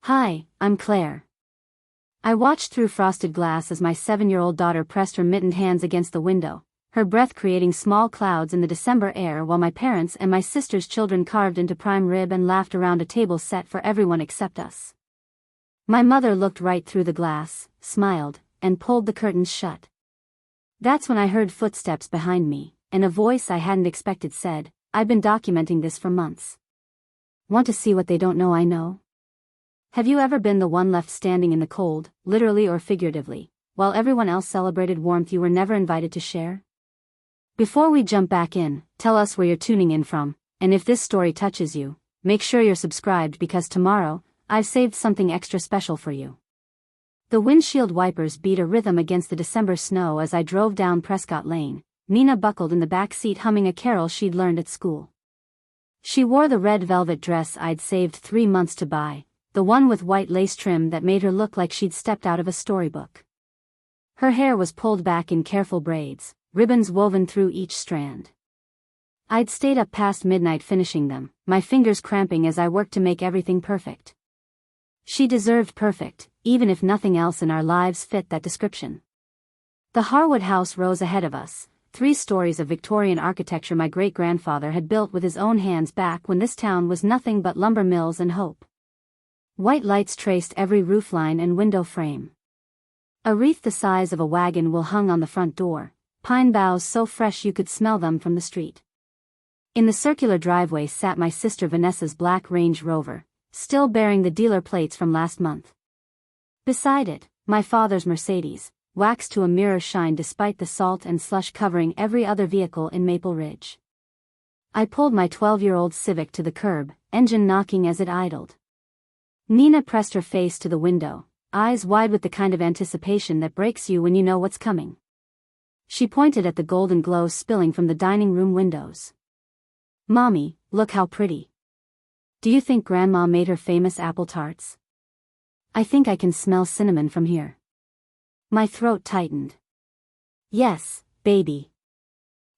Hi, I'm Claire. I watched through frosted glass as my 7-year-old daughter pressed her mittened hands against the window, her breath creating small clouds in the December air while my parents and my sister's children carved into prime rib and laughed around a table set for everyone except us. My mother looked right through the glass, smiled, and pulled the curtains shut. That's when I heard footsteps behind me, and a voice I hadn't expected said, "I've been documenting this for months. Want to see what they don't know I know?" Have you ever been the one left standing in the cold, literally or figuratively, while everyone else celebrated warmth you were never invited to share? Before we jump back in, tell us where you're tuning in from, and if this story touches you, make sure you're subscribed because tomorrow, I've saved something extra special for you. The windshield wipers beat a rhythm against the December snow as I drove down Prescott Lane, Nina buckled in the back seat humming a carol she'd learned at school. She wore the red velvet dress I'd saved 3 months to buy, the one with white lace trim that made her look like she'd stepped out of a storybook. Her hair was pulled back in careful braids, ribbons woven through each strand. I'd stayed up past midnight finishing them, my fingers cramping as I worked to make everything perfect. She deserved perfect, even if nothing else in our lives fit that description. The Harwood house rose ahead of us, 3 stories of Victorian architecture my great-grandfather had built with his own hands back when this town was nothing but lumber mills and hope. White lights traced every roofline and window frame. A wreath the size of a wagon wheel hung on the front door, pine boughs so fresh you could smell them from the street. In the circular driveway sat my sister Vanessa's black Range Rover, still bearing the dealer plates from last month. Beside it, my father's Mercedes, waxed to a mirror shine despite the salt and slush covering every other vehicle in Maple Ridge. I pulled my 12-year-old Civic to the curb, engine knocking as it idled. Nina pressed her face to the window, eyes wide with the kind of anticipation that breaks you when you know what's coming. She pointed at the golden glow spilling from the dining room windows. "Mommy, look how pretty. Do you think Grandma made her famous apple tarts? I think I can smell cinnamon from here." My throat tightened. "Yes, baby.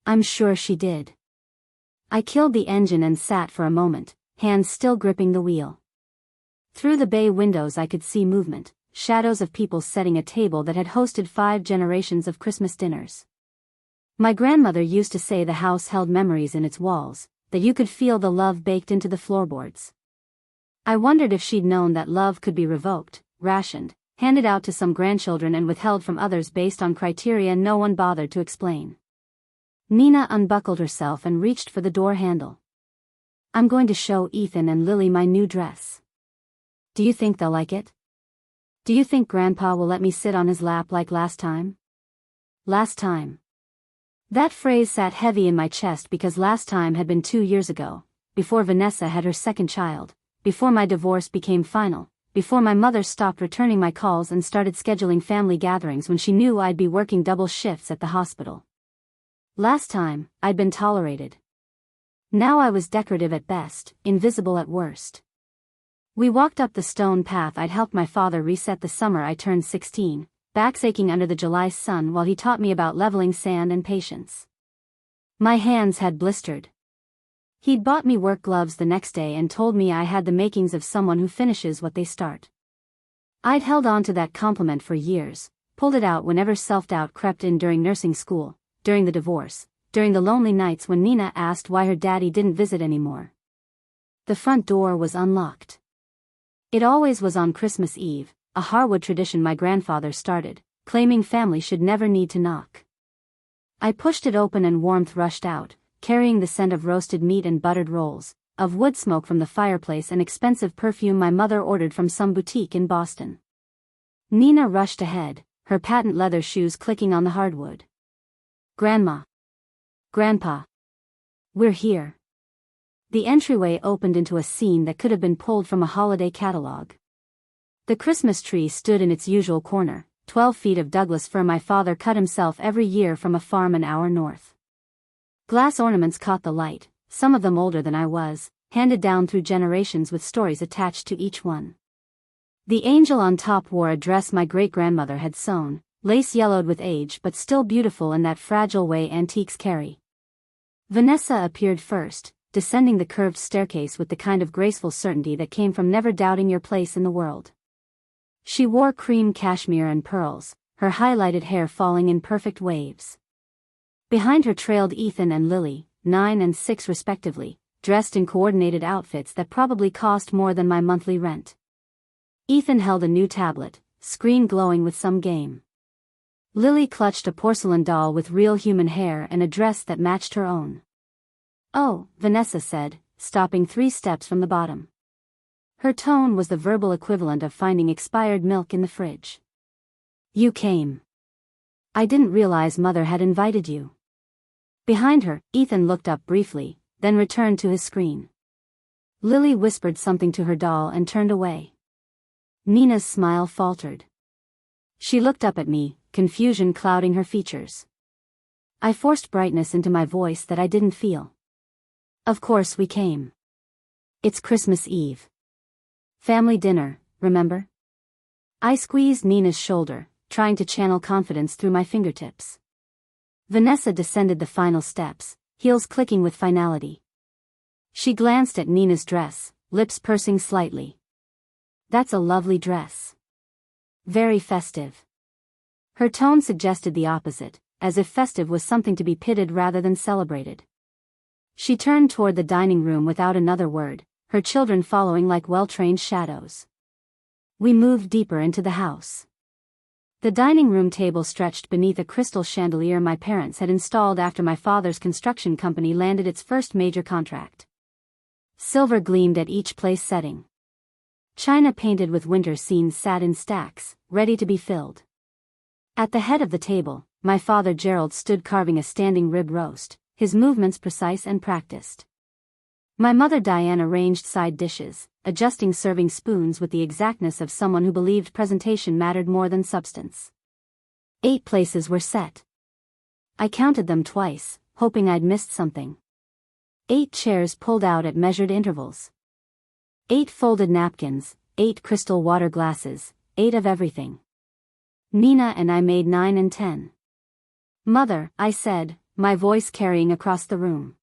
I'm sure she did." I killed the engine and sat for a moment, hands still gripping the wheel. Through the bay windows I could see movement, shadows of people setting a table that had hosted 5 generations of Christmas dinners. My grandmother used to say the house held memories in its walls, that you could feel the love baked into the floorboards. I wondered if she'd known that love could be revoked, rationed, handed out to some grandchildren and withheld from others based on criteria no one bothered to explain. Nina unbuckled herself and reached for the door handle. "I'm going to show Ethan and Lily my new dress. Do you think they'll like it? Do you think Grandpa will let me sit on his lap like last time?" Last time. That phrase sat heavy in my chest because last time had been 2 years ago, before Vanessa had her second child, before my divorce became final, before my mother stopped returning my calls and started scheduling family gatherings when she knew I'd be working double shifts at the hospital. Last time, I'd been tolerated. Now I was decorative at best, invisible at worst. We walked up the stone path I'd helped my father reset the summer I turned 16, backs aching under the July sun while he taught me about leveling sand and patience. My hands had blistered. He'd bought me work gloves the next day and told me I had the makings of someone who finishes what they start. I'd held on to that compliment for years, pulled it out whenever self-doubt crept in during nursing school, during the divorce, during the lonely nights when Nina asked why her daddy didn't visit anymore. The front door was unlocked. It always was on Christmas Eve, a Harwood tradition my grandfather started, claiming family should never need to knock. I pushed it open and warmth rushed out, carrying the scent of roasted meat and buttered rolls, of wood smoke from the fireplace and expensive perfume my mother ordered from some boutique in Boston. Nina rushed ahead, her patent leather shoes clicking on the hardwood. "Grandma. Grandpa. We're here." The entryway opened into a scene that could have been pulled from a holiday catalog. The Christmas tree stood in its usual corner, 12 feet of Douglas fir my father cut himself every year from a farm an hour north. Glass ornaments caught the light, some of them older than I was, handed down through generations with stories attached to each one. The angel on top wore a dress my great-grandmother had sewn, lace yellowed with age but still beautiful in that fragile way antiques carry. Vanessa appeared first, descending the curved staircase with the kind of graceful certainty that came from never doubting your place in the world. She wore cream cashmere and pearls, her highlighted hair falling in perfect waves. Behind her trailed Ethan and Lily, 9 and 6 respectively, dressed in coordinated outfits that probably cost more than my monthly rent. Ethan held a new tablet, screen glowing with some game. Lily clutched a porcelain doll with real human hair and a dress that matched her own. "Oh," Vanessa said, stopping 3 steps from the bottom. Her tone was the verbal equivalent of finding expired milk in the fridge. "You came. I didn't realize Mother had invited you." Behind her, Ethan looked up briefly, then returned to his screen. Lily whispered something to her doll and turned away. Nina's smile faltered. She looked up at me, confusion clouding her features. I forced brightness into my voice that I didn't feel. "Of course we came. It's Christmas Eve. Family dinner, remember?" I squeezed Nina's shoulder, trying to channel confidence through my fingertips. Vanessa descended the final steps, heels clicking with finality. She glanced at Nina's dress, lips pursing slightly. "That's a lovely dress. Very festive." Her tone suggested the opposite, as if festive was something to be pitted rather than celebrated. She turned toward the dining room without another word, her children following like well-trained shadows. We moved deeper into the house. The dining room table stretched beneath a crystal chandelier my parents had installed after my father's construction company landed its first major contract. Silver gleamed at each place setting. China painted with winter scenes sat in stacks, ready to be filled. At the head of the table, my father Gerald stood carving a standing rib roast, his movements precise and practiced. My mother Diane arranged side dishes, adjusting serving spoons with the exactness of someone who believed presentation mattered more than substance. 8 places were set. I counted them twice, hoping I'd missed something. 8 chairs pulled out at measured intervals. 8 folded napkins, 8 crystal water glasses, 8 of everything. Nina and I made 9 and 10. "Mother," I said, my voice carrying across the room.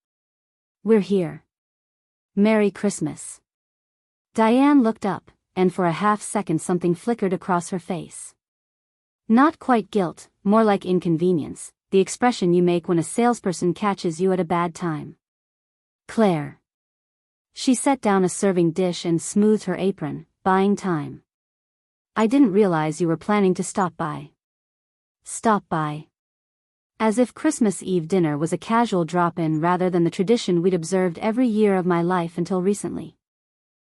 "We're here. Merry Christmas." Diane looked up, and for a half-second something flickered across her face. Not quite guilt, more like inconvenience, the expression you make when a salesperson catches you at a bad time. "Claire." She set down a serving dish and smoothed her apron, buying time. "I didn't realize you were planning to stop by." "Stop by?" As if Christmas Eve dinner was a casual drop-in rather than the tradition we'd observed every year of my life until recently.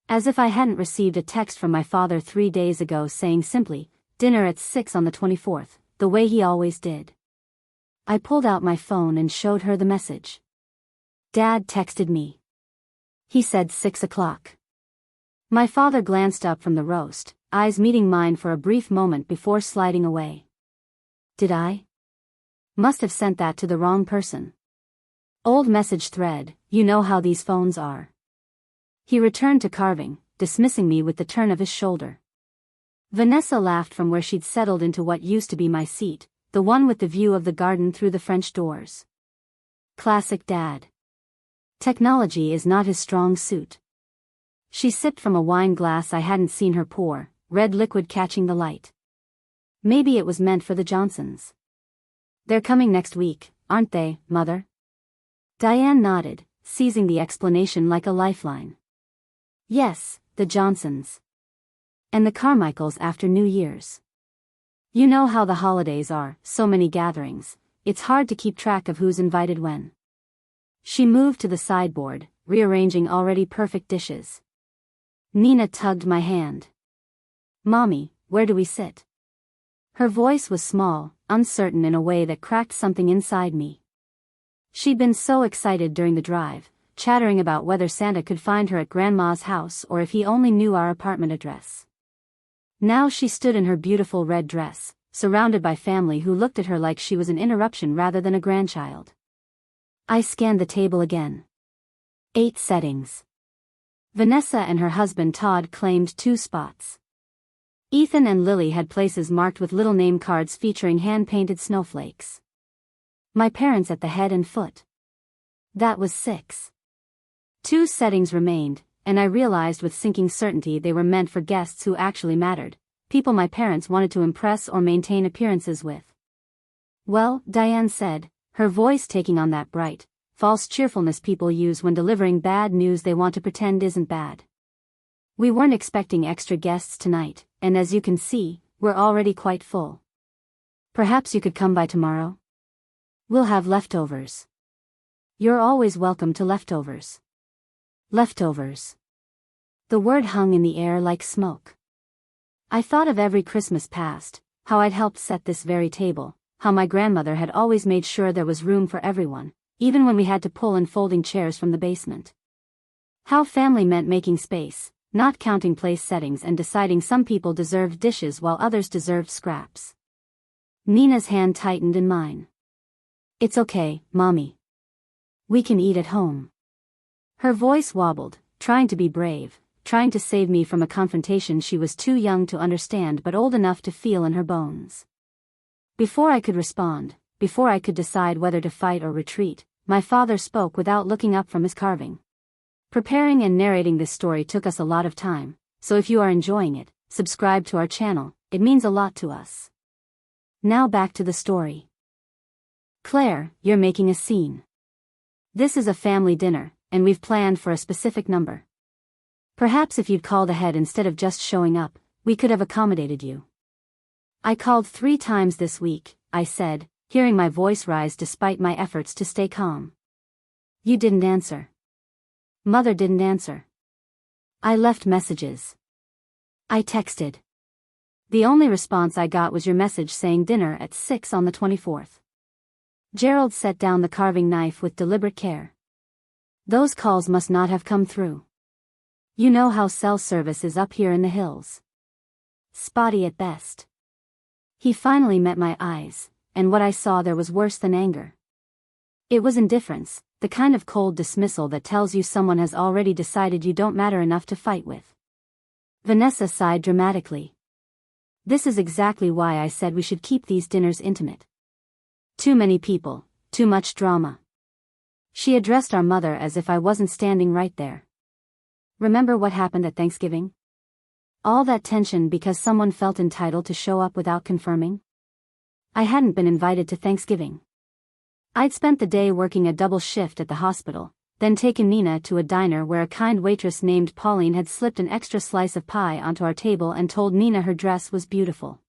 As if I hadn't received a text from my father 3 days ago saying simply, "Dinner at 6 on the 24th, the way he always did." I pulled out my phone and showed her the message. "Dad texted me. He said 6 o'clock. My father glanced up from the roast, eyes meeting mine for a brief moment before sliding away. "Did I? Must have sent that to the wrong person. Old message thread, you know how these phones are." He returned to carving, dismissing me with the turn of his shoulder. Vanessa laughed from where she'd settled into what used to be my seat, the one with the view of the garden through the French doors. Classic Dad. Technology is not his strong suit. She sipped from a wine glass I hadn't seen her pour, red liquid catching the light. Maybe it was meant for the Johnsons. "They're coming next week, aren't they, Mother?" Diane nodded, seizing the explanation like a lifeline. "Yes, the Johnsons. And the Carmichaels after New Year's. You know how the holidays are, so many gatherings, it's hard to keep track of who's invited when." She moved to the sideboard, rearranging already perfect dishes. Nina tugged my hand. "Mommy, where do we sit?" Her voice was small, uncertain in a way that cracked something inside me. She'd been so excited during the drive, chattering about whether Santa could find her at Grandma's house or if he only knew our apartment address. Now she stood in her beautiful red dress, surrounded by family who looked at her like she was an interruption rather than a grandchild. I scanned the table again. 8 settings. Vanessa and her husband Todd claimed 2 spots. Ethan and Lily had places marked with little name cards featuring hand-painted snowflakes. My parents at the head and foot. That was 6. 2 settings remained, and I realized with sinking certainty they were meant for guests who actually mattered, people my parents wanted to impress or maintain appearances with. "Well," Diane said, her voice taking on that bright, false cheerfulness people use when delivering bad news they want to pretend isn't bad. "We weren't expecting extra guests tonight, and as you can see, we're already quite full. Perhaps you could come by tomorrow? We'll have leftovers." "You're always welcome to leftovers." Leftovers. The word hung in the air like smoke. I thought of every Christmas past, how I'd helped set this very table, how my grandmother had always made sure there was room for everyone, even when we had to pull in folding chairs from the basement. How family meant making space, not counting place settings and deciding some people deserved dishes while others deserved scraps. Nina's hand tightened in mine. "It's okay, Mommy. We can eat at home." Her voice wobbled, trying to be brave, trying to save me from a confrontation she was too young to understand but old enough to feel in her bones. Before I could respond, before I could decide whether to fight or retreat, my father spoke without looking up from his carving. "Preparing and narrating this story took us a lot of time, so if you are enjoying it, subscribe to our channel, it means a lot to us. Now back to the story. Claire, you're making a scene. This is a family dinner, and we've planned for a specific number. Perhaps if you'd called ahead instead of just showing up, we could have accommodated you." "I called 3 times this week," I said, hearing my voice rise despite my efforts to stay calm. "You didn't answer. Mother didn't answer. I left messages. I texted. The only response I got was your message saying dinner at 6 on the 24th. Gerald set down the carving knife with deliberate care. "Those calls must not have come through. You know how cell service is up here in the hills. Spotty at best." He finally met my eyes, and what I saw there was worse than anger. It was indifference, the kind of cold dismissal that tells you someone has already decided you don't matter enough to fight with. Vanessa sighed dramatically. "This is exactly why I said we should keep these dinners intimate. Too many people, too much drama." She addressed our mother as if I wasn't standing right there. "Remember what happened at Thanksgiving? All that tension because someone felt entitled to show up without confirming? I hadn't been invited to Thanksgiving. I'd spent the day working a double shift at the hospital, then taken Nina to a diner where a kind waitress named Pauline had slipped an extra slice of pie onto our table and told Nina her dress was beautiful.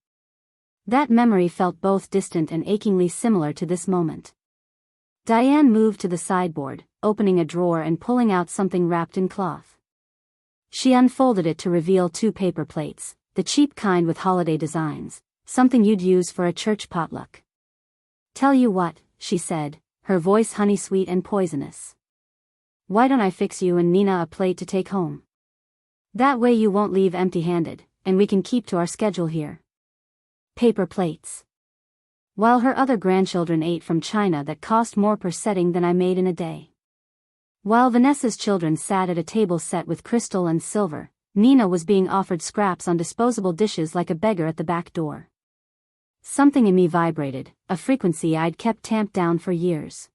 That memory felt both distant and achingly similar to this moment. Diane moved to the sideboard, opening a drawer and pulling out something wrapped in cloth. She unfolded it to reveal 2 paper plates, the cheap kind with holiday designs, something you'd use for a church potluck. "Tell you what," she said, her voice honey-sweet and poisonous. "Why don't I fix you and Nina a plate to take home? That way you won't leave empty-handed, and we can keep to our schedule here." Paper plates. While her other grandchildren ate from china that cost more per setting than I made in a day. While Vanessa's children sat at a table set with crystal and silver, Nina was being offered scraps on disposable dishes like a beggar at the back door. Something in me vibrated, a frequency I'd kept tamped down for years.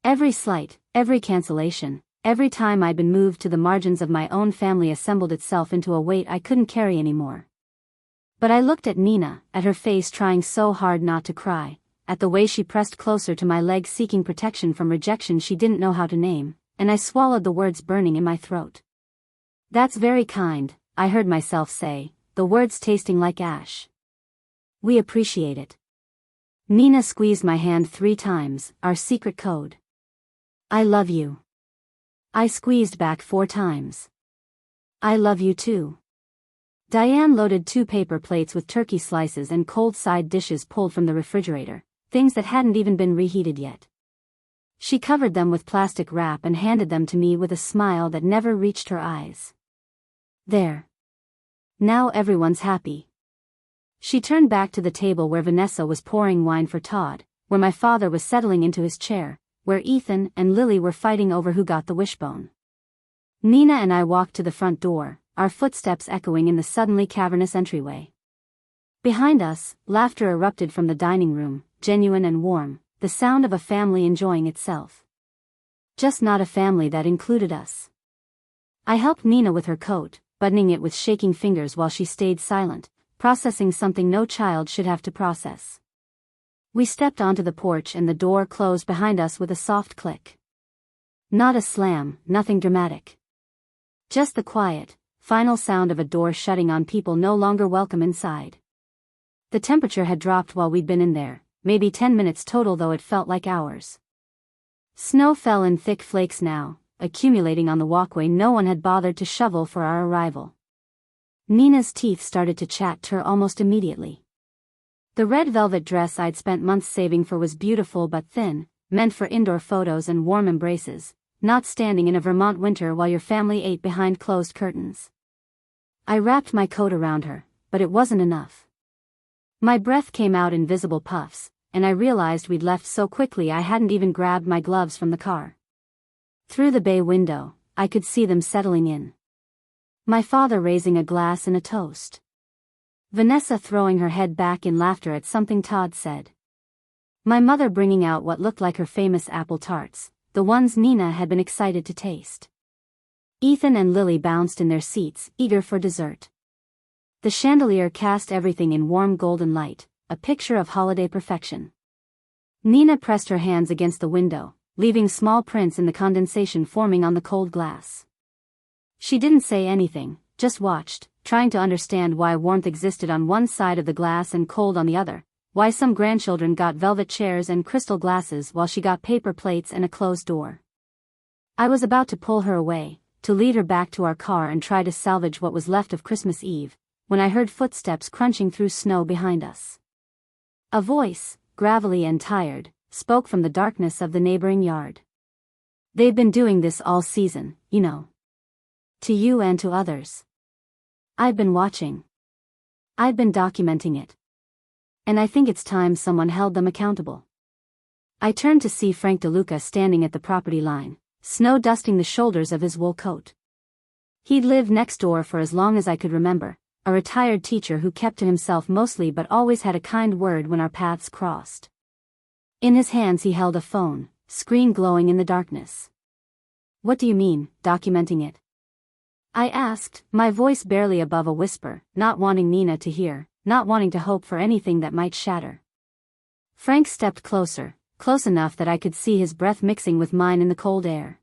Every slight, every cancellation, every time I'd been moved to the margins of my own family assembled itself into a weight I couldn't carry anymore. But I looked at Nina, at her face trying so hard not to cry, at the way she pressed closer to my leg seeking protection from rejection she didn't know how to name, and I swallowed the words burning in my throat. "That's very kind," I heard myself say, the words tasting like ash. "We appreciate it." Nina squeezed my hand 3 times, our secret code. "I love you." I squeezed back 4 times. "I love you too." Diane loaded 2 paper plates with turkey slices and cold side dishes pulled from the refrigerator, things that hadn't even been reheated yet. She covered them with plastic wrap and handed them to me with a smile that never reached her eyes. "There. Now everyone's happy." She turned back to the table where Vanessa was pouring wine for Todd, where my father was settling into his chair, where Ethan and Lily were fighting over who got the wishbone. Nina and I walked to the front door, our footsteps echoing in the suddenly cavernous entryway. Behind us, laughter erupted from the dining room, genuine and warm, the sound of a family enjoying itself. Just not a family that included us. I helped Nina with her coat, buttoning it with shaking fingers while she stayed silent, processing something no child should have to process. We stepped onto the porch and the door closed behind us with a soft click. Not a slam, nothing dramatic. Just the quiet, final sound of a door shutting on people no longer welcome inside. The temperature had dropped while we'd been in there, maybe 10 minutes total, though it felt like hours. Snow fell in thick flakes now, accumulating on the walkway no one had bothered to shovel for our arrival. Nina's teeth started to chatter almost immediately. The red velvet dress I'd spent months saving for was beautiful but thin, meant for indoor photos and warm embraces, not standing in a Vermont winter while your family ate behind closed curtains. I wrapped my coat around her, but it wasn't enough. My breath came out in visible puffs, and I realized we'd left so quickly I hadn't even grabbed my gloves from the car. Through the bay window, I could see them settling in. My father raising a glass and a toast. Vanessa throwing her head back in laughter at something Todd said. My mother bringing out what looked like her famous apple tarts, the ones Nina had been excited to taste. Ethan and Lily bounced in their seats, eager for dessert. The chandelier cast everything in warm golden light, a picture of holiday perfection. Nina pressed her hands against the window, leaving small prints in the condensation forming on the cold glass. She didn't say anything, just watched, trying to understand why warmth existed on one side of the glass and cold on the other, why some grandchildren got velvet chairs and crystal glasses while she got paper plates and a closed door. I was about to pull her away, to lead her back to our car and try to salvage what was left of Christmas Eve, when I heard footsteps crunching through snow behind us. A voice, gravelly and tired, spoke from the darkness of the neighboring yard. They've been doing this all season, you know. To you and to others. I've been watching. I've been documenting it. And I think it's time someone held them accountable. I turned to see Frank DeLuca standing at the property line, snow dusting the shoulders of his wool coat. He'd lived next door for as long as I could remember, a retired teacher who kept to himself mostly but always had a kind word when our paths crossed. In his hands he held a phone, screen glowing in the darkness. What do you mean, documenting it? I asked, my voice barely above a whisper, not wanting Nina to hear, not wanting to hope for anything that might shatter. Frank stepped closer, close enough that I could see his breath mixing with mine in the cold air.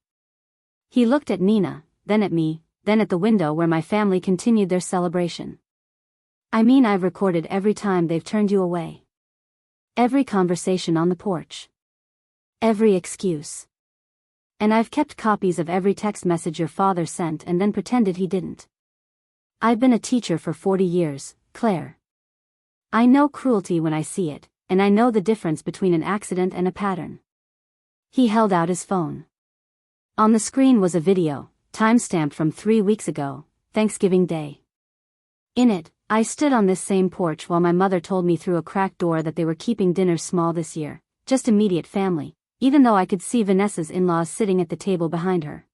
He looked at Nina, then at me, then at the window where my family continued their celebration. I mean, I've recorded every time they've turned you away. Every conversation on the porch. Every excuse. And I've kept copies of every text message your father sent and then pretended he didn't. I've been a teacher for 40 years, Claire. I know cruelty when I see it, and I know the difference between an accident and a pattern. He held out his phone. On the screen was a video, time-stamped from 3 weeks ago, Thanksgiving Day. In it, I stood on this same porch while my mother told me through a cracked door that they were keeping dinner small this year, just immediate family, even though I could see Vanessa's in-laws sitting at the table behind her.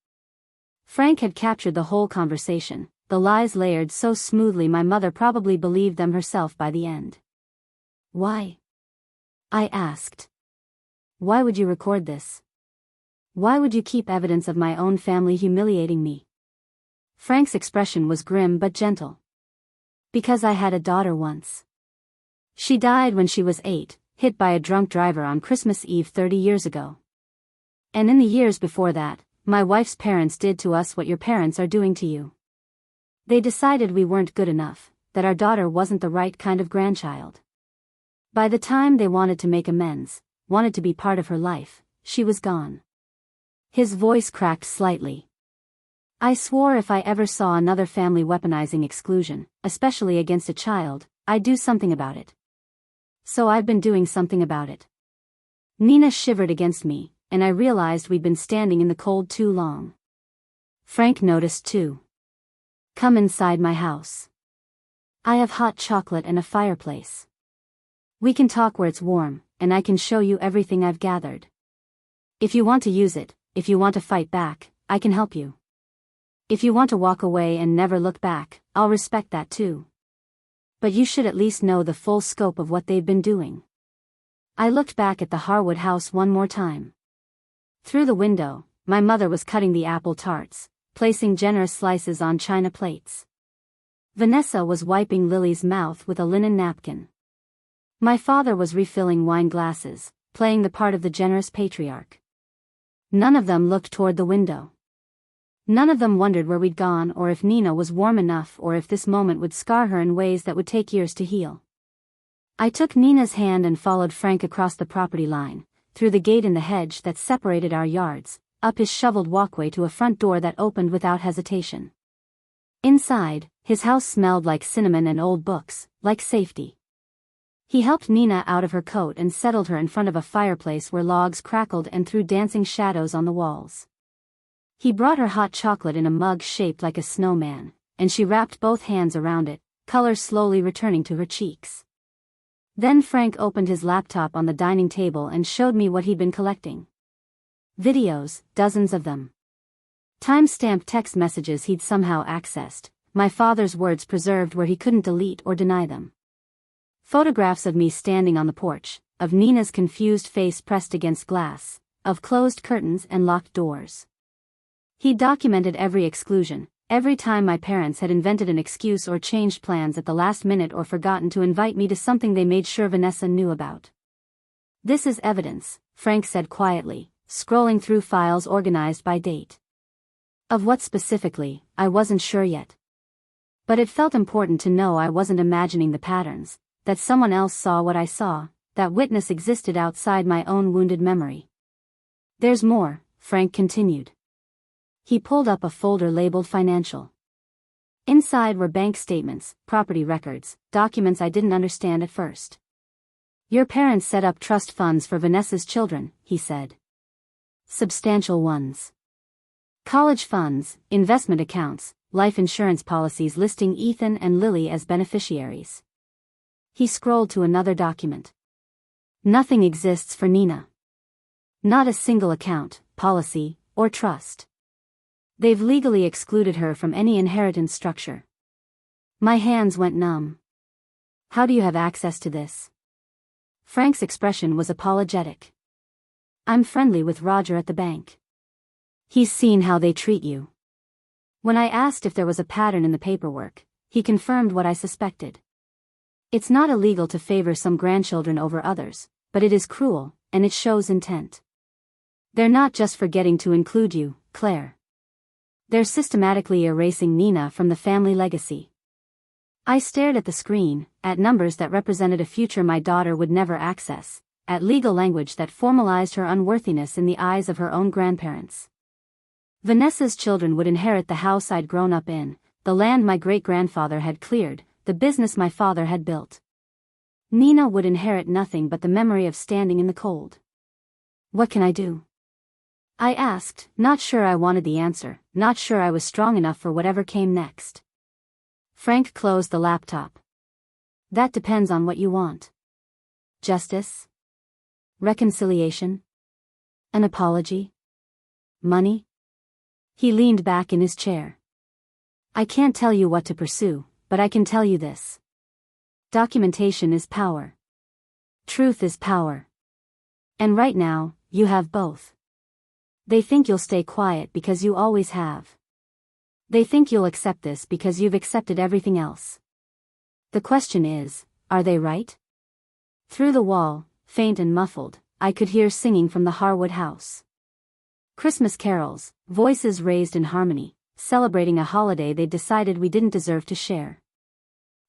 Frank had captured the whole conversation, the lies layered so smoothly my mother probably believed them herself by the end. Why? I asked. Why would you record this? Why would you keep evidence of my own family humiliating me? Frank's expression was grim but gentle. Because I had a daughter once. She died when she was 8, hit by a drunk driver on Christmas Eve 30 years ago. And in the years before that, my wife's parents did to us what your parents are doing to you. They decided we weren't good enough, that our daughter wasn't the right kind of grandchild. By the time they wanted to make amends, wanted to be part of her life, she was gone. His voice cracked slightly. I swore if I ever saw another family weaponizing exclusion, especially against a child, I'd do something about it. So I've been doing something about it. Nina shivered against me, and I realized we'd been standing in the cold too long. Frank noticed too. Come inside my house. I have hot chocolate and a fireplace. We can talk where it's warm, and I can show you everything I've gathered. If you want to use it, if you want to fight back, I can help you. If you want to walk away and never look back, I'll respect that too. But you should at least know the full scope of what they've been doing. I looked back at the Harwood house one more time. Through the window, my mother was cutting the apple tarts, placing generous slices on china plates. Vanessa was wiping Lily's mouth with a linen napkin. My father was refilling wine glasses, playing the part of the generous patriarch. None of them looked toward the window. None of them wondered where we'd gone or if Nina was warm enough or if this moment would scar her in ways that would take years to heal. I took Nina's hand and followed Frank across the property line, through the gate in the hedge that separated our yards, up his shoveled walkway to a front door that opened without hesitation. Inside, his house smelled like cinnamon and old books, like safety. He helped Nina out of her coat and settled her in front of a fireplace where logs crackled and threw dancing shadows on the walls. He brought her hot chocolate in a mug shaped like a snowman, and she wrapped both hands around it, color slowly returning to her cheeks. Then Frank opened his laptop on the dining table and showed me what he'd been collecting. Videos, dozens of them. Time-stamped text messages he'd somehow accessed, my father's words preserved where he couldn't delete or deny them. Photographs of me standing on the porch, of Nina's confused face pressed against glass, of closed curtains and locked doors. He documented every exclusion, every time my parents had invented an excuse or changed plans at the last minute or forgotten to invite me to something they made sure Vanessa knew about. This is evidence, Frank said quietly, scrolling through files organized by date. Of what specifically, I wasn't sure yet. But it felt important to know I wasn't imagining the patterns, that someone else saw what I saw, that witness existed outside my own wounded memory. There's more, Frank continued. He pulled up a folder labeled financial. Inside were bank statements, property records, documents I didn't understand at first. Your parents set up trust funds for Vanessa's children, he said. Substantial ones. College funds, investment accounts, life insurance policies listing Ethan and Lily as beneficiaries. He scrolled to another document. Nothing exists for Nina. Not a single account, policy, or trust. They've legally excluded her from any inheritance structure. My hands went numb. How do you have access to this? Frank's expression was apologetic. I'm friendly with Roger at the bank. He's seen how they treat you. When I asked if there was a pattern in the paperwork, he confirmed what I suspected. It's not illegal to favor some grandchildren over others, but it is cruel, and it shows intent. They're not just forgetting to include you, Claire. They're systematically erasing Nina from the family legacy. I stared at the screen, at numbers that represented a future my daughter would never access, at legal language that formalized her unworthiness in the eyes of her own grandparents. Vanessa's children would inherit the house I'd grown up in, the land my great-grandfather had cleared, the business my father had built. Nina would inherit nothing but the memory of standing in the cold. What can I do? I asked, not sure I wanted the answer, not sure I was strong enough for whatever came next. Frank closed the laptop. That depends on what you want. Justice? Reconciliation? An apology? Money? He leaned back in his chair. I can't tell you what to pursue, but I can tell you this. Documentation is power. Truth is power. And right now, you have both. They think you'll stay quiet because you always have. They think you'll accept this because you've accepted everything else. The question is, are they right? Through the wall, faint and muffled, I could hear singing from the Harwood house. Christmas carols, voices raised in harmony, celebrating a holiday they decided we didn't deserve to share.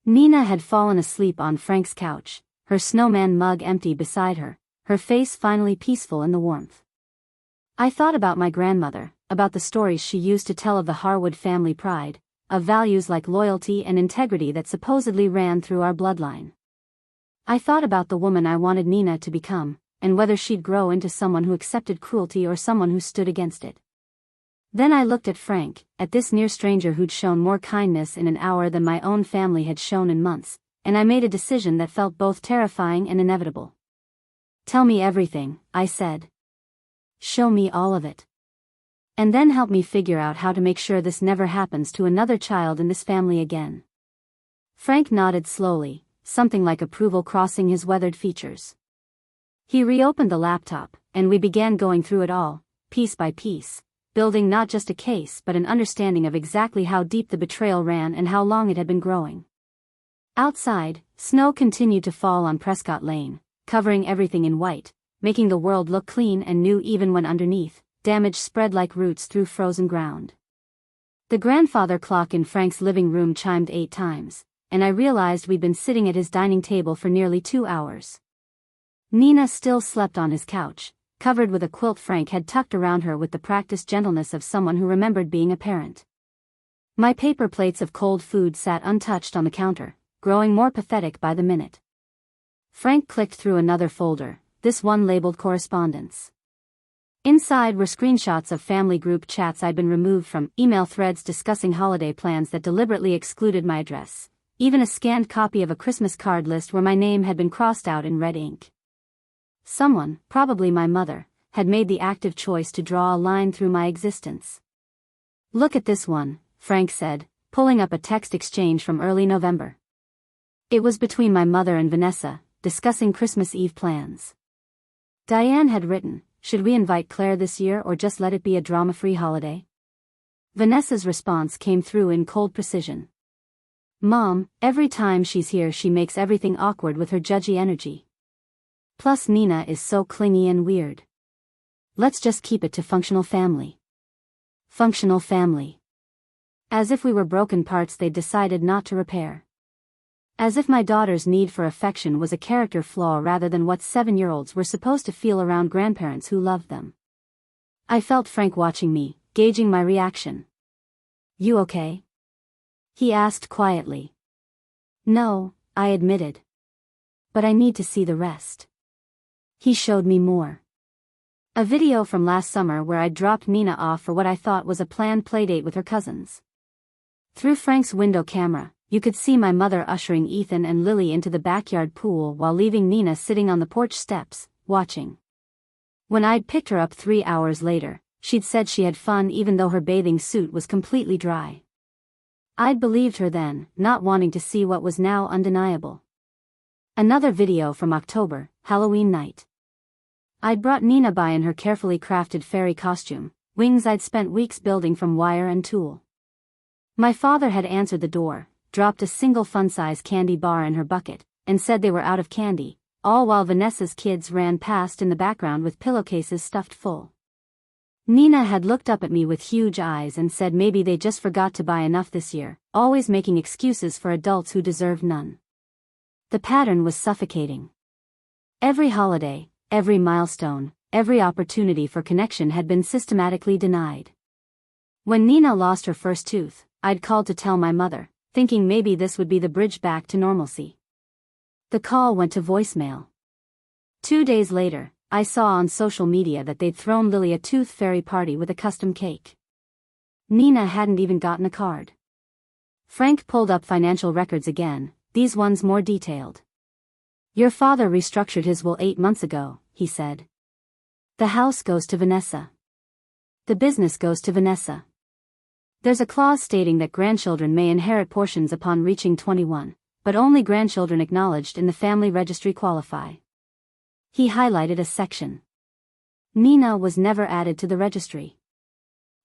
Nina had fallen asleep on Frank's couch, her snowman mug empty beside her, her face finally peaceful in the warmth. I thought about my grandmother, about the stories she used to tell of the Harwood family pride, of values like loyalty and integrity that supposedly ran through our bloodline. I thought about the woman I wanted Nina to become, and whether she'd grow into someone who accepted cruelty or someone who stood against it. Then I looked at Frank, at this near stranger who'd shown more kindness in an hour than my own family had shown in months, and I made a decision that felt both terrifying and inevitable. Tell me everything, I said. Show me all of it. And then help me figure out how to make sure this never happens to another child in this family again. Frank nodded slowly, something like approval crossing his weathered features. He reopened the laptop, and we began going through it all, piece by piece, building not just a case but an understanding of exactly how deep the betrayal ran and how long it had been growing. Outside, snow continued to fall on Prescott Lane, covering everything in white, making the world look clean and new even when underneath, damage spread like roots through frozen ground. The grandfather clock in Frank's living room chimed 8 times, and I realized we'd been sitting at his dining table for nearly 2 hours. Nina still slept on his couch, covered with a quilt Frank had tucked around her with the practiced gentleness of someone who remembered being a parent. My paper plates of cold food sat untouched on the counter, growing more pathetic by the minute. Frank clicked through another folder, this one labeled correspondence. Inside were screenshots of family group chats I'd been removed from, email threads discussing holiday plans that deliberately excluded my address, even a scanned copy of a Christmas card list where my name had been crossed out in red ink. Someone, probably my mother, had made the active choice to draw a line through my existence. "Look at this one," Frank said, pulling up a text exchange from early November. It was between my mother and Vanessa, discussing Christmas Eve plans. Diane had written, "Should we invite Claire this year or just let it be a drama-free holiday?" Vanessa's response came through in cold precision. "Mom, every time she's here she makes everything awkward with her judgy energy. Plus Nina is so clingy and weird. Let's just keep it to functional family." Functional family. As if we were broken parts they'd decided not to repair. As if my daughter's need for affection was a character flaw rather than what 7-year-olds were supposed to feel around grandparents who loved them. I felt Frank watching me, gauging my reaction. "You okay?" he asked quietly. "No," I admitted. "But I need to see the rest." He showed me more. A video from last summer where I'd dropped Nina off for what I thought was a planned playdate with her cousins. Through Frank's window camera, you could see my mother ushering Ethan and Lily into the backyard pool while leaving Nina sitting on the porch steps, watching. When I'd picked her up 3 hours later, she'd said she had fun even though her bathing suit was completely dry. I'd believed her then, not wanting to see what was now undeniable. Another video from October, Halloween night. I'd brought Nina by in her carefully crafted fairy costume, wings I'd spent weeks building from wire and tulle. My father had answered the door, dropped a single fun-size candy bar in her bucket, and said they were out of candy, all while Vanessa's kids ran past in the background with pillowcases stuffed full. Nina had looked up at me with huge eyes and said maybe they just forgot to buy enough this year, always making excuses for adults who deserved none. The pattern was suffocating. Every holiday, every milestone, every opportunity for connection had been systematically denied. When Nina lost her first tooth, I'd called to tell my mother, thinking maybe this would be the bridge back to normalcy. The call went to voicemail. 2 days later, I saw on social media that they'd thrown Lily a tooth fairy party with a custom cake. Nina hadn't even gotten a card. Frank pulled up financial records again, these ones more detailed. "Your father restructured his will 8 months ago," he said. "The house goes to Vanessa. The business goes to Vanessa. There's a clause stating that grandchildren may inherit portions upon reaching 21, but only grandchildren acknowledged in the family registry qualify." He highlighted a section. Nina was never added to the registry.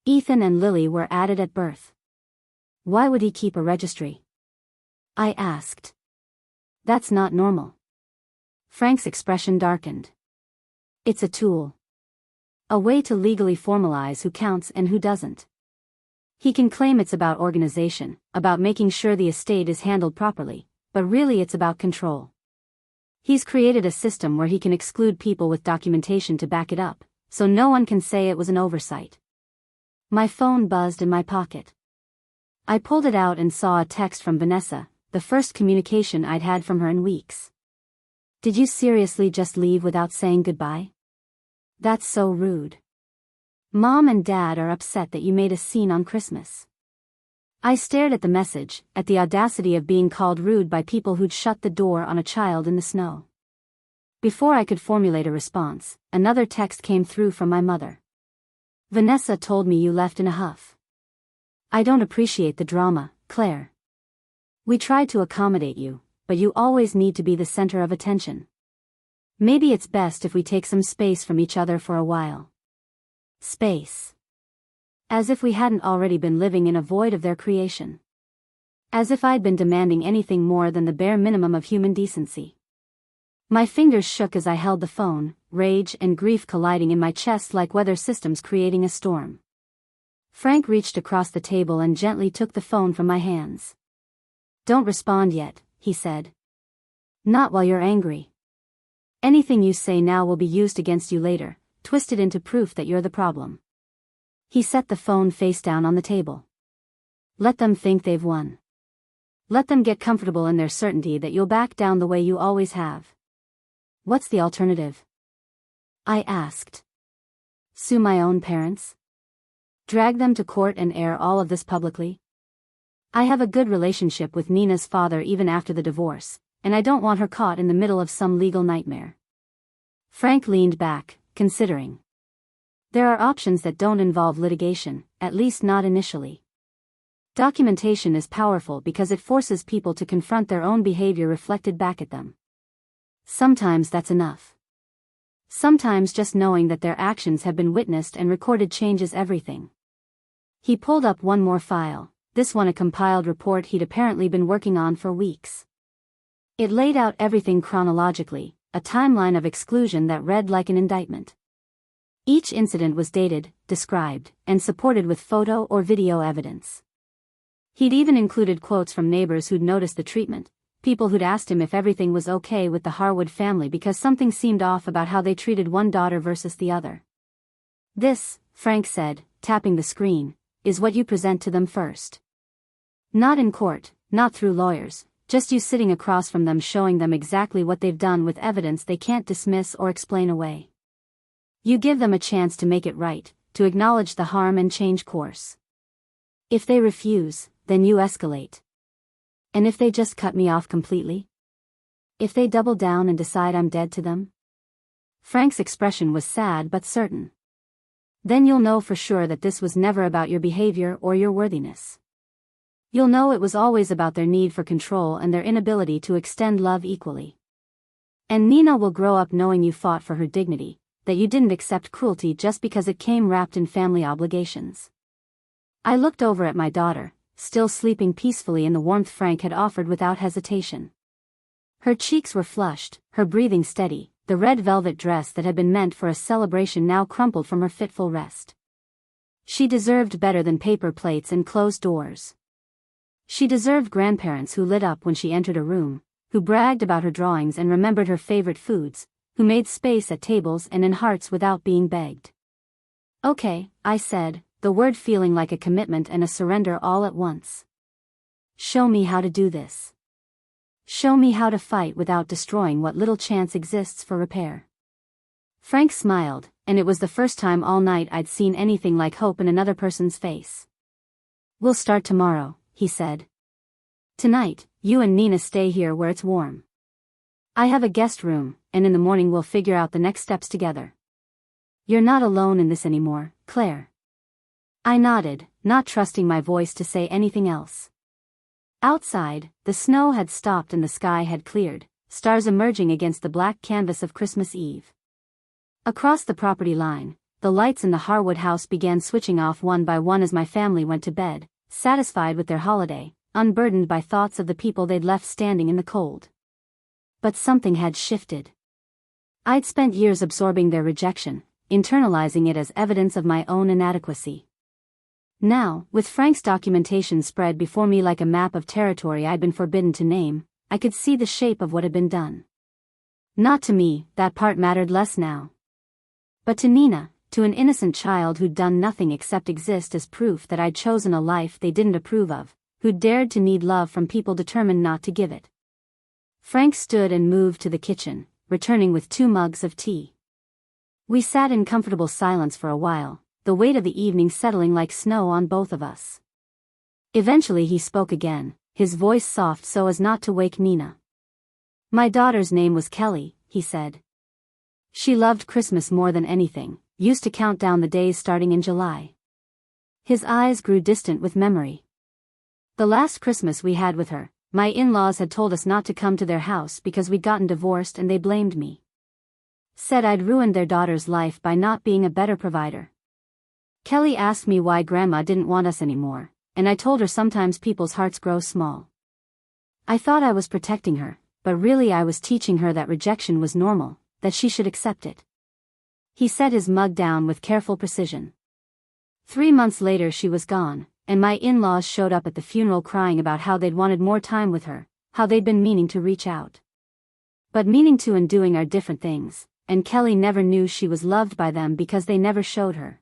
Ethan and Lily were added at birth. Why would he keep a registry? I asked. That's not normal. Frank's expression darkened. It's a tool. A way to legally formalize who counts and who doesn't. He can claim it's about organization, about making sure the estate is handled properly, but really it's about control. He's created a system where he can exclude people with documentation to back it up, so no one can say it was an oversight. My phone buzzed in my pocket. I pulled it out and saw a text from Vanessa, the first communication I'd had from her in weeks. "Did you seriously just leave without saying goodbye? That's so rude. Mom and Dad are upset that you made a scene on Christmas." I stared at the message, at the audacity of being called rude by people who'd shut the door on a child in the snow. Before I could formulate a response, another text came through from my mother. "Vanessa told me you left in a huff. I don't appreciate the drama, Claire. We tried to accommodate you, but you always need to be the center of attention. Maybe it's best if we take some space from each other for a while." Space. As if we hadn't already been living in a void of their creation. As if I'd been demanding anything more than the bare minimum of human decency. My fingers shook as I held the phone, rage and grief colliding in my chest like weather systems creating a storm. Frank reached across the table and gently took the phone from my hands. "Don't respond yet," he said. "Not while you're angry. Anything you say now will be used against you later, twisted into proof that you're the problem." He set the phone face down on the table. "Let them think they've won. Let them get comfortable in their certainty that you'll back down the way you always have." "What's the alternative?" I asked. "Sue my own parents? Drag them to court and air all of this publicly? I have a good relationship with Nina's father even after the divorce, and I don't want her caught in the middle of some legal nightmare." Frank leaned back, considering. "There are options that don't involve litigation, at least not initially. Documentation is powerful because it forces people to confront their own behavior reflected back at them. Sometimes that's enough. Sometimes just knowing that their actions have been witnessed and recorded changes everything." He pulled up one more file, this one a compiled report he'd apparently been working on for weeks. It laid out everything chronologically, a timeline of exclusion that read like an indictment. Each incident was dated, described, and supported with photo or video evidence. He'd even included quotes from neighbors who'd noticed the treatment, people who'd asked him if everything was okay with the Harwood family because something seemed off about how they treated one daughter versus the other. "This," Frank said, tapping the screen, "is what you present to them first. Not in court, not through lawyers, just you sitting across from them showing them exactly what they've done with evidence they can't dismiss or explain away. You give them a chance to make it right, to acknowledge the harm and change course. If they refuse, then you escalate. And if they just cut me off completely? If they double down and decide I'm dead to them?" Frank's expression was sad but certain. "Then you'll know for sure that this was never about your behavior or your worthiness. You'll know it was always about their need for control and their inability to extend love equally. And Nina will grow up knowing you fought for her dignity, that you didn't accept cruelty just because it came wrapped in family obligations." I looked over at my daughter, still sleeping peacefully in the warmth Frank had offered without hesitation. Her cheeks were flushed, her breathing steady, the red velvet dress that had been meant for a celebration now crumpled from her fitful rest. She deserved better than paper plates and closed doors. She deserved grandparents who lit up when she entered a room, who bragged about her drawings and remembered her favorite foods, who made space at tables and in hearts without being begged. "Okay," I said, the word feeling like a commitment and a surrender all at once. "Show me how to do this. Show me how to fight without destroying what little chance exists for repair." Frank smiled, and it was the first time all night I'd seen anything like hope in another person's face. "We'll start tomorrow," he said. "Tonight, you and Nina stay here where it's warm. I have a guest room, and in the morning we'll figure out the next steps together. You're not alone in this anymore, Claire." I nodded, not trusting my voice to say anything else. Outside, the snow had stopped and the sky had cleared, stars emerging against the black canvas of Christmas Eve. Across the property line, the lights in the Harwood house began switching off one by one as my family went to bed, satisfied with their holiday, unburdened by thoughts of the people they'd left standing in the cold. But something had shifted. I'd spent years absorbing their rejection, internalizing it as evidence of my own inadequacy. Now, with Frank's documentation spread before me like a map of territory I'd been forbidden to name, I could see the shape of what had been done. Not to me, that part mattered less now. But to Nina, to an innocent child who'd done nothing except exist as proof that I'd chosen a life they didn't approve of, who'd dared to need love from people determined not to give it. Frank stood and moved to the kitchen, returning with 2 mugs of tea. We sat in comfortable silence for a while, the weight of the evening settling like snow on both of us. Eventually he spoke again, his voice soft so as not to wake Nina. "My daughter's name was Kelly," he said. "She loved Christmas more than anything, used to count down the days starting in July." His eyes grew distant with memory. "The last Christmas we had with her, my in-laws had told us not to come to their house because we'd gotten divorced and they blamed me. Said I'd ruined their daughter's life by not being a better provider. Kelly asked me why Grandma didn't want us anymore, and I told her sometimes people's hearts grow small. I thought I was protecting her, but really I was teaching her that rejection was normal, that she should accept it. He set his mug down with careful precision. 3 months later she was gone, and my in-laws showed up at the funeral crying about how they'd wanted more time with her, how they'd been meaning to reach out. But meaning to and doing are different things, and Kelly never knew she was loved by them because they never showed her.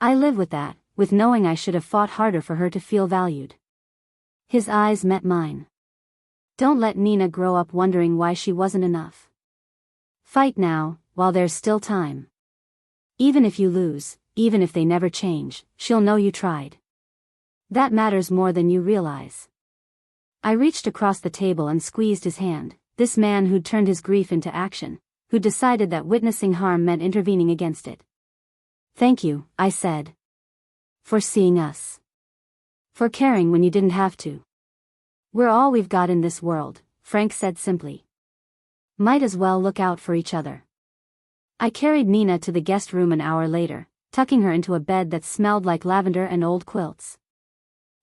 I live with that, with knowing I should have fought harder for her to feel valued. His eyes met mine. Don't let Nina grow up wondering why she wasn't enough. Fight now, while there's still time. Even if you lose, even if they never change, she'll know you tried. That matters more than you realize. I reached across the table and squeezed his hand, this man who'd turned his grief into action, who decided that witnessing harm meant intervening against it. Thank you, I said. For seeing us. For caring when you didn't have to. We're all we've got in this world, Frank said simply. Might as well look out for each other. I carried Nina to the guest room an hour later, tucking her into a bed that smelled like lavender and old quilts.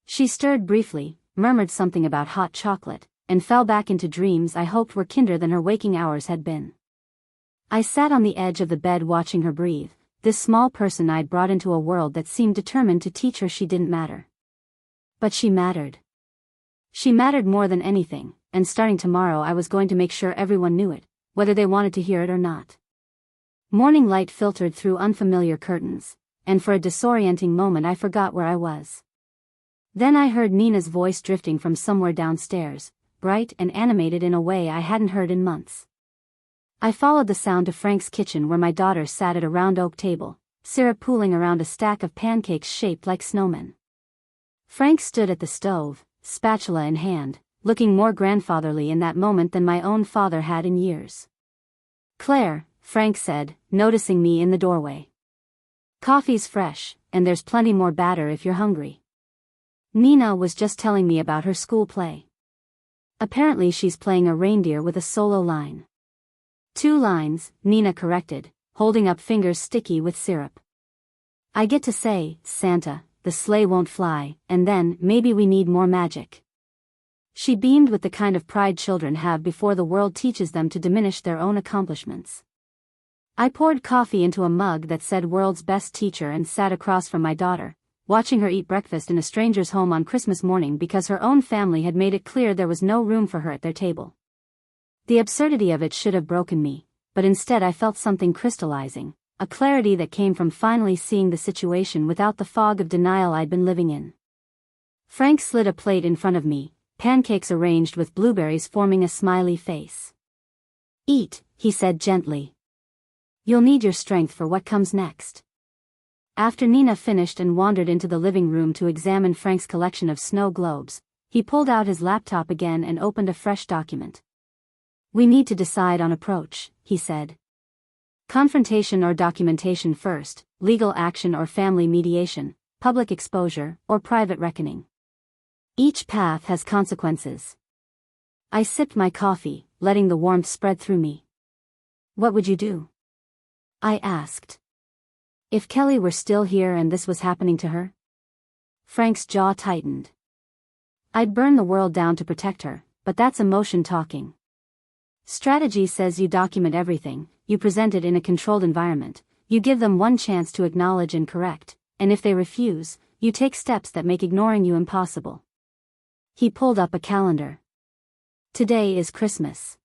She stirred briefly, murmured something about hot chocolate, and fell back into dreams I hoped were kinder than her waking hours had been. I sat on the edge of the bed watching her breathe, this small person I'd brought into a world that seemed determined to teach her she didn't matter. But she mattered. She mattered more than anything, and starting tomorrow I was going to make sure everyone knew it, whether they wanted to hear it or not. Morning light filtered through unfamiliar curtains, and for a disorienting moment I forgot where I was. Then I heard Nina's voice drifting from somewhere downstairs, bright and animated in a way I hadn't heard in months. I followed the sound to Frank's kitchen where my daughter sat at a round oak table, syrup pooling around a stack of pancakes shaped like snowmen. Frank stood at the stove, spatula in hand, looking more grandfatherly in that moment than my own father had in years. Claire, Frank said, noticing me in the doorway. Coffee's fresh, and there's plenty more batter if you're hungry. Nina was just telling me about her school play. Apparently she's playing a reindeer with a solo line. 2 lines, Nina corrected, holding up fingers sticky with syrup. I get to say, Santa, the sleigh won't fly, and then, maybe we need more magic. She beamed with the kind of pride children have before the world teaches them to diminish their own accomplishments. I poured coffee into a mug that said world's best teacher and sat across from my daughter, watching her eat breakfast in a stranger's home on Christmas morning because her own family had made it clear there was no room for her at their table. The absurdity of it should have broken me, but instead I felt something crystallizing, a clarity that came from finally seeing the situation without the fog of denial I'd been living in. Frank slid a plate in front of me, pancakes arranged with blueberries forming a smiley face. Eat, he said gently. You'll need your strength for what comes next. After Nina finished and wandered into the living room to examine Frank's collection of snow globes, he pulled out his laptop again and opened a fresh document. We need to decide on approach, he said. Confrontation or documentation first, legal action or family mediation, public exposure or private reckoning. Each path has consequences. I sipped my coffee, letting the warmth spread through me. What would you do? I asked. If Kelly were still here and this was happening to her? Frank's jaw tightened. I'd burn the world down to protect her, but that's emotion talking. Strategy says you document everything, you present it in a controlled environment, you give them one chance to acknowledge and correct, and if they refuse, you take steps that make ignoring you impossible. He pulled up a calendar. Today is Christmas.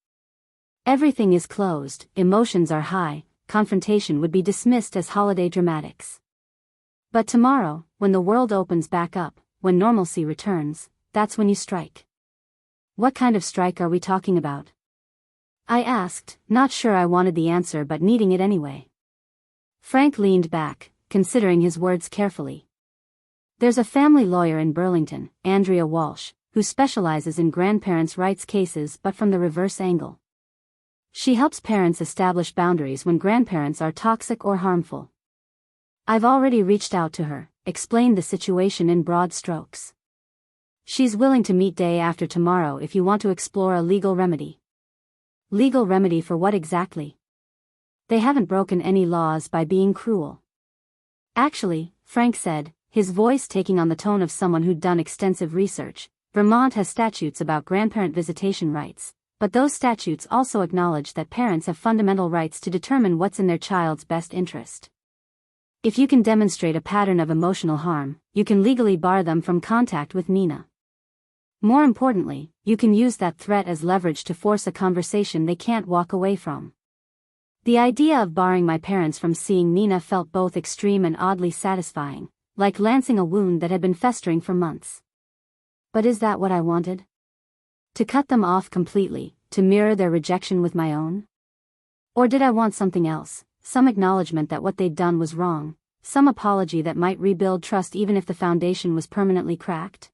Everything is closed, emotions are high, confrontation would be dismissed as holiday dramatics. But tomorrow, when the world opens back up, when normalcy returns, that's when you strike. What kind of strike are we talking about? I asked, not sure I wanted the answer but needing it anyway. Frank leaned back, considering his words carefully. There's a family lawyer in Burlington, Andrea Walsh, who specializes in grandparents' rights cases but from the reverse angle. She helps parents establish boundaries when grandparents are toxic or harmful. I've already reached out to her, explained the situation in broad strokes. She's willing to meet day after tomorrow if you want to explore a legal remedy. Legal remedy for what exactly? They haven't broken any laws by being cruel. Actually, Frank said, his voice taking on the tone of someone who'd done extensive research, Vermont has statutes about grandparent visitation rights, but those statutes also acknowledge that parents have fundamental rights to determine what's in their child's best interest. If you can demonstrate a pattern of emotional harm, you can legally bar them from contact with Nina. More importantly, you can use that threat as leverage to force a conversation they can't walk away from. The idea of barring my parents from seeing Nina felt both extreme and oddly satisfying, like lancing a wound that had been festering for months. But is that what I wanted? To cut them off completely, to mirror their rejection with my own? Or did I want something else, some acknowledgement that what they'd done was wrong, some apology that might rebuild trust even if the foundation was permanently cracked?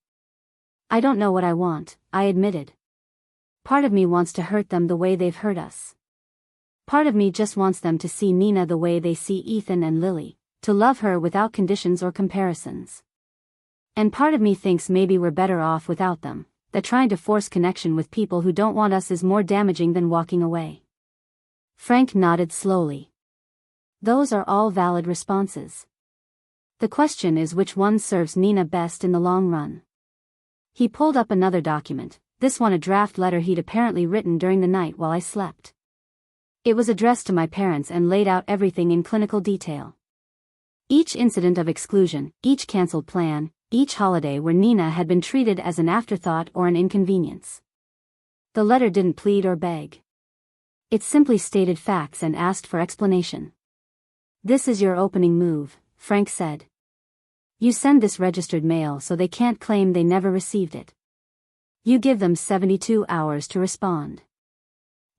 I don't know what I want, I admitted. Part of me wants to hurt them the way they've hurt us. Part of me just wants them to see Nina the way they see Ethan and Lily, to love her without conditions or comparisons. And part of me thinks maybe we're better off without them, that trying to force connection with people who don't want us is more damaging than walking away. Frank nodded slowly. Those are all valid responses. The question is which one serves Nina best in the long run. He pulled up another document, this one a draft letter he'd apparently written during the night while I slept. It was addressed to my parents and laid out everything in clinical detail. Each incident of exclusion, each cancelled plan, each holiday where Nina had been treated as an afterthought or an inconvenience. The letter didn't plead or beg. It simply stated facts and asked for explanation. This is your opening move, Frank said. You send this registered mail so they can't claim they never received it. You give them 72 hours to respond.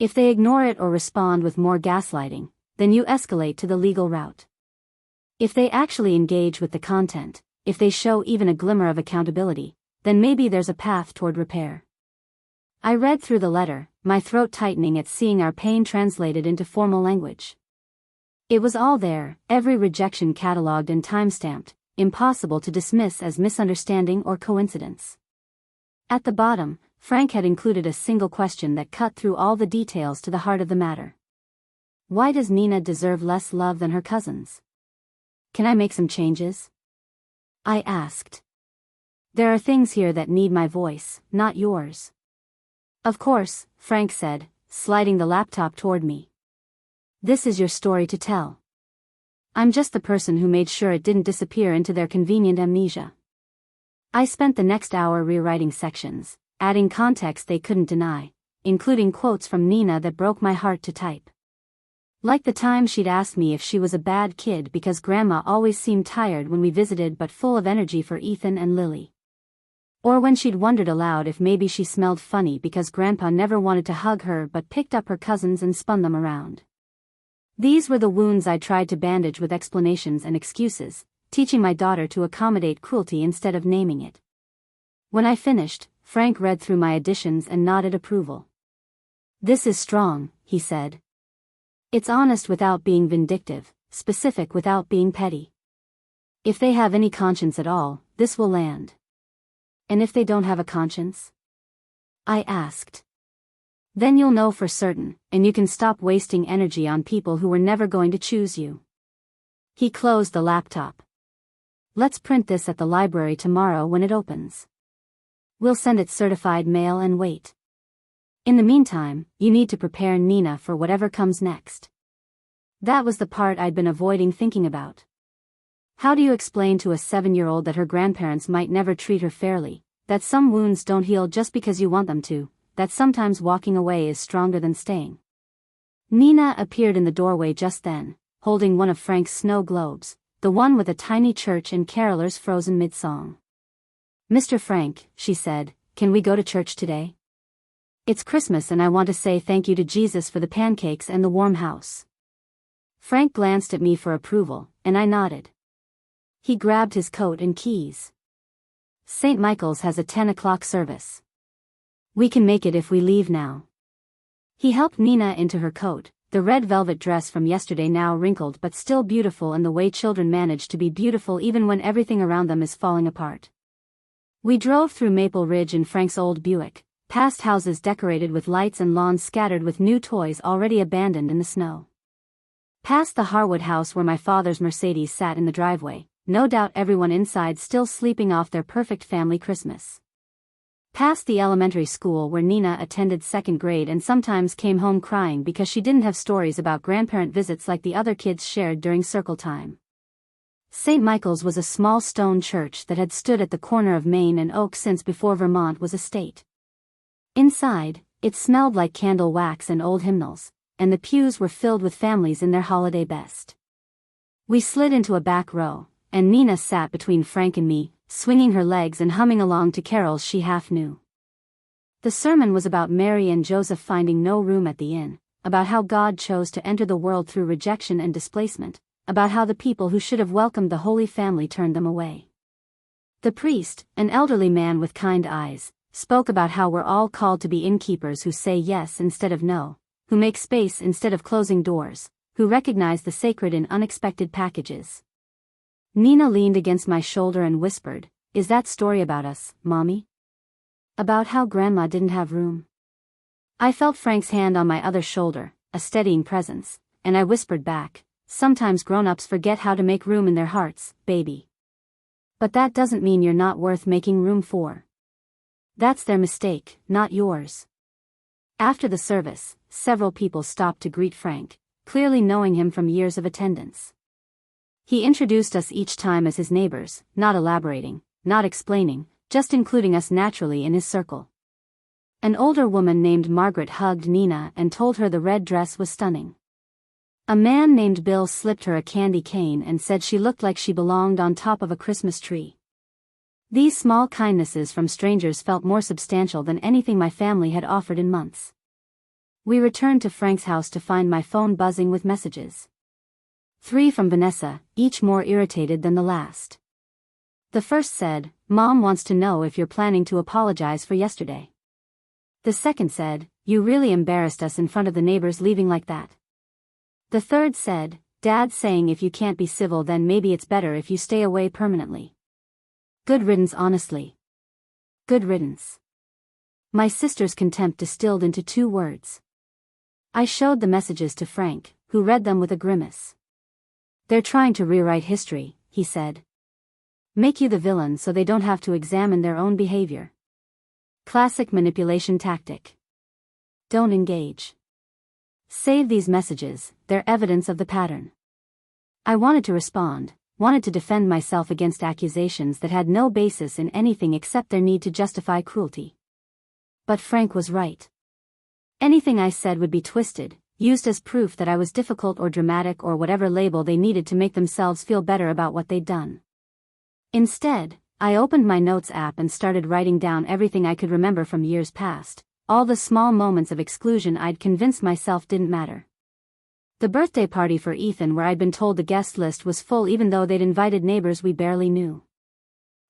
If they ignore it or respond with more gaslighting, then you escalate to the legal route. If they actually engage with the content, if they show even a glimmer of accountability, then maybe there's a path toward repair. I read through the letter, my throat tightening at seeing our pain translated into formal language. It was all there, every rejection catalogued and timestamped, impossible to dismiss as misunderstanding or coincidence. At the bottom, Frank had included a single question that cut through all the details to the heart of the matter. Why does Nina deserve less love than her cousins? Can I make some changes? I asked. There are things here that need my voice, not yours. Of course, Frank said, sliding the laptop toward me. This is your story to tell. I'm just the person who made sure it didn't disappear into their convenient amnesia. I spent the next hour rewriting sections, adding context they couldn't deny, including quotes from Nina that broke my heart to type. Like the time she'd asked me if she was a bad kid because Grandma always seemed tired when we visited but full of energy for Ethan and Lily. Or when she'd wondered aloud if maybe she smelled funny because Grandpa never wanted to hug her but picked up her cousins and spun them around. These were the wounds I tried to bandage with explanations and excuses, teaching my daughter to accommodate cruelty instead of naming it. When I finished, Frank read through my additions and nodded approval. This is strong, he said. It's honest without being vindictive, specific without being petty. If they have any conscience at all, this will land. And if they don't have a conscience? I asked. Then you'll know for certain, and you can stop wasting energy on people who were never going to choose you. He closed the laptop. Let's print this at the library tomorrow when it opens. We'll send it certified mail and wait. In the meantime, you need to prepare Nina for whatever comes next. That was the part I'd been avoiding thinking about. How do you explain to a 7-year-old that her grandparents might never treat her fairly, that some wounds don't heal just because you want them to, that sometimes walking away is stronger than staying? Nina appeared in the doorway just then, holding one of Frank's snow globes, the one with a tiny church and carolers frozen mid-song. Mr. Frank, she said, can we go to church today? It's Christmas and I want to say thank you to Jesus for the pancakes and the warm house. Frank glanced at me for approval, and I nodded. He grabbed his coat and keys. St. Michael's has a 10 o'clock service. We can make it if we leave now. He helped Nina into her coat, the red velvet dress from yesterday now wrinkled but still beautiful in the way children manage to be beautiful even when everything around them is falling apart. We drove through Maple Ridge in Frank's old Buick, past houses decorated with lights and lawns scattered with new toys already abandoned in the snow. Past the Harwood house where my father's Mercedes sat in the driveway, no doubt everyone inside still sleeping off their perfect family Christmas. Past the elementary school where Nina attended 2nd grade and sometimes came home crying because she didn't have stories about grandparent visits like the other kids shared during circle time. St. Michael's was a small stone church that had stood at the corner of Maine and Oak since before Vermont was a state. Inside, it smelled like candle wax and old hymnals, and the pews were filled with families in their holiday best. We slid into a back row, and Nina sat between Frank and me, swinging her legs and humming along to carols she half knew. The sermon was about Mary and Joseph finding no room at the inn, about how God chose to enter the world through rejection and displacement, about how the people who should have welcomed the Holy Family turned them away. The priest, an elderly man with kind eyes, spoke about how we're all called to be innkeepers who say yes instead of no, who make space instead of closing doors, who recognize the sacred in unexpected packages. Nina leaned against my shoulder and whispered, "Is that story about us, Mommy? About how Grandma didn't have room?" I felt Frank's hand on my other shoulder, a steadying presence, and I whispered back, "Sometimes grown-ups forget how to make room in their hearts, baby. But that doesn't mean you're not worth making room for. That's their mistake, not yours." After the service, several people stopped to greet Frank, clearly knowing him from years of attendance. He introduced us each time as his neighbors, not elaborating, not explaining, just including us naturally in his circle. An older woman named Margaret hugged Nina and told her the red dress was stunning. A man named Bill slipped her a candy cane and said she looked like she belonged on top of a Christmas tree. These small kindnesses from strangers felt more substantial than anything my family had offered in months. We returned to Frank's house to find my phone buzzing with messages. 3 from Vanessa, each more irritated than the last. The first said, "Mom wants to know if you're planning to apologize for yesterday." The second said, "You really embarrassed us in front of the neighbors leaving like that." The third said, "Dad's saying if you can't be civil then maybe it's better if you stay away permanently." Good riddance, honestly. Good riddance. My sister's contempt distilled into 2 words. I showed the messages to Frank, who read them with a grimace. "They're trying to rewrite history," he said. "Make you the villain so they don't have to examine their own behavior. Classic manipulation tactic. Don't engage. Save these messages, they're evidence of the pattern." I wanted to respond, wanted to defend myself against accusations that had no basis in anything except their need to justify cruelty. But Frank was right. Anything I said would be twisted, used as proof that I was difficult or dramatic or whatever label they needed to make themselves feel better about what they'd done. Instead, I opened my notes app and started writing down everything I could remember from years past, all the small moments of exclusion I'd convinced myself didn't matter. The birthday party for Ethan where I'd been told the guest list was full even though they'd invited neighbors we barely knew.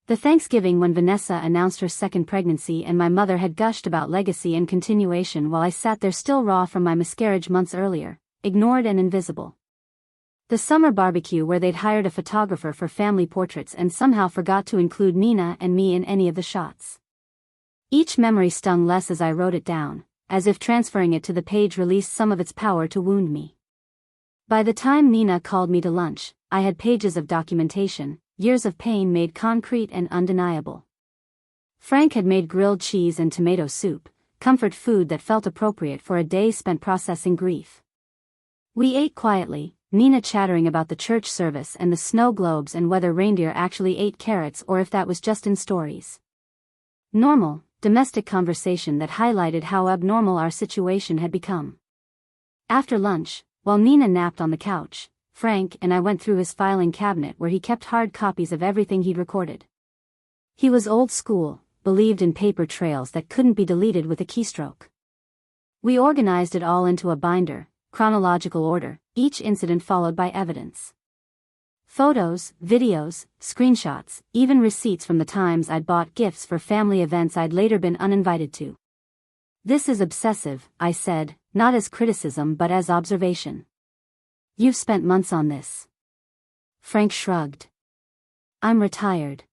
The Thanksgiving when Vanessa announced her 2nd pregnancy and my mother had gushed about legacy and continuation while I sat there still raw from my miscarriage months earlier, ignored and invisible. The summer barbecue where they'd hired a photographer for family portraits and somehow forgot to include Nina and me in any of the shots. Each memory stung less as I wrote it down, as if transferring it to the page released some of its power to wound me. By the time Nina called me to lunch, I had pages of documentation, years of pain made concrete and undeniable. Frank had made grilled cheese and tomato soup, comfort food that felt appropriate for a day spent processing grief. We ate quietly, Nina chattering about the church service and the snow globes and whether reindeer actually ate carrots or if that was just in stories. Normal, domestic conversation that highlighted how abnormal our situation had become. After lunch, while Nina napped on the couch, Frank and I went through his filing cabinet where he kept hard copies of everything he'd recorded. He was old school, believed in paper trails that couldn't be deleted with a keystroke. We organized it all into a binder, chronological order, each incident followed by evidence. Photos, videos, screenshots, even receipts from the times I'd bought gifts for family events I'd later been uninvited to. "This is obsessive," I said, not as criticism but as observation. "You've spent months on this." Frank shrugged. "I'm retired.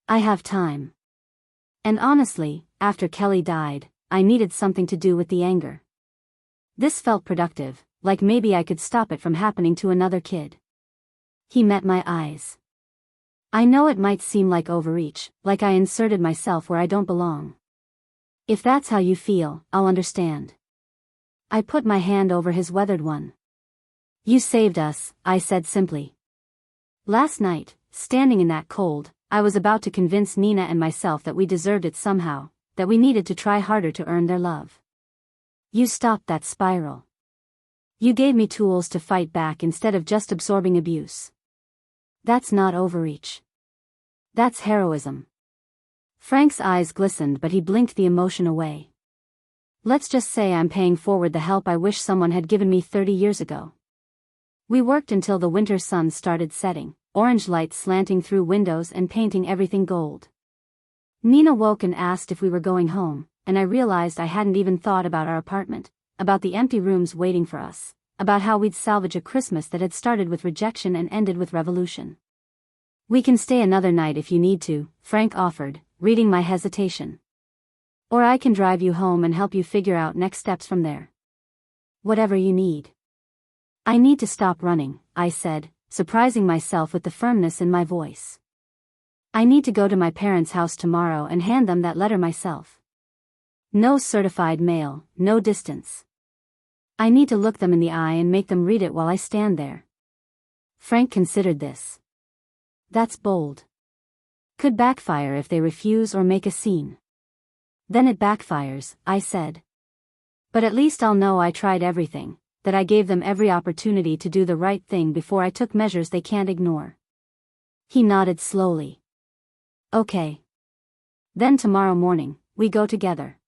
I have time. And honestly, after Kelly died, I needed something to do with the anger." This felt productive, like maybe I could stop it from happening to another kid. He met my eyes. I know it might seem like overreach, like I inserted myself where I don't belong. If that's how you feel, I'll understand. I put my hand over his weathered one. You saved us, I said simply. Last night, standing in that cold, I was about to convince Nina and myself that we deserved it somehow, that we needed to try harder to earn their love. You stopped that spiral. You gave me tools to fight back instead of just absorbing abuse. That's not overreach. That's heroism. Frank's eyes glistened, but he blinked the emotion away. Let's just say I'm paying forward the help I wish someone had given me 30 years ago. We worked until the winter sun started setting, orange lights slanting through windows and painting everything gold. Nina woke and asked if we were going home, and I realized I hadn't even thought about our apartment, about the empty rooms waiting for us, about how we'd salvage a Christmas that had started with rejection and ended with revolution. We can stay another night if you need to, Frank offered, reading my hesitation. Or I can drive you home and help you figure out next steps from there. Whatever you need. I need to stop running, I said, surprising myself with the firmness in my voice. I need to go to my parents' house tomorrow and hand them that letter myself. No certified mail, no distance. I need to look them in the eye and make them read it while I stand there. Frank considered this. That's bold. Could backfire if they refuse or make a scene. Then it backfires, I said. But at least I'll know I tried everything, that I gave them every opportunity to do the right thing before I took measures they can't ignore. He nodded slowly. Okay. Then tomorrow morning, we go together.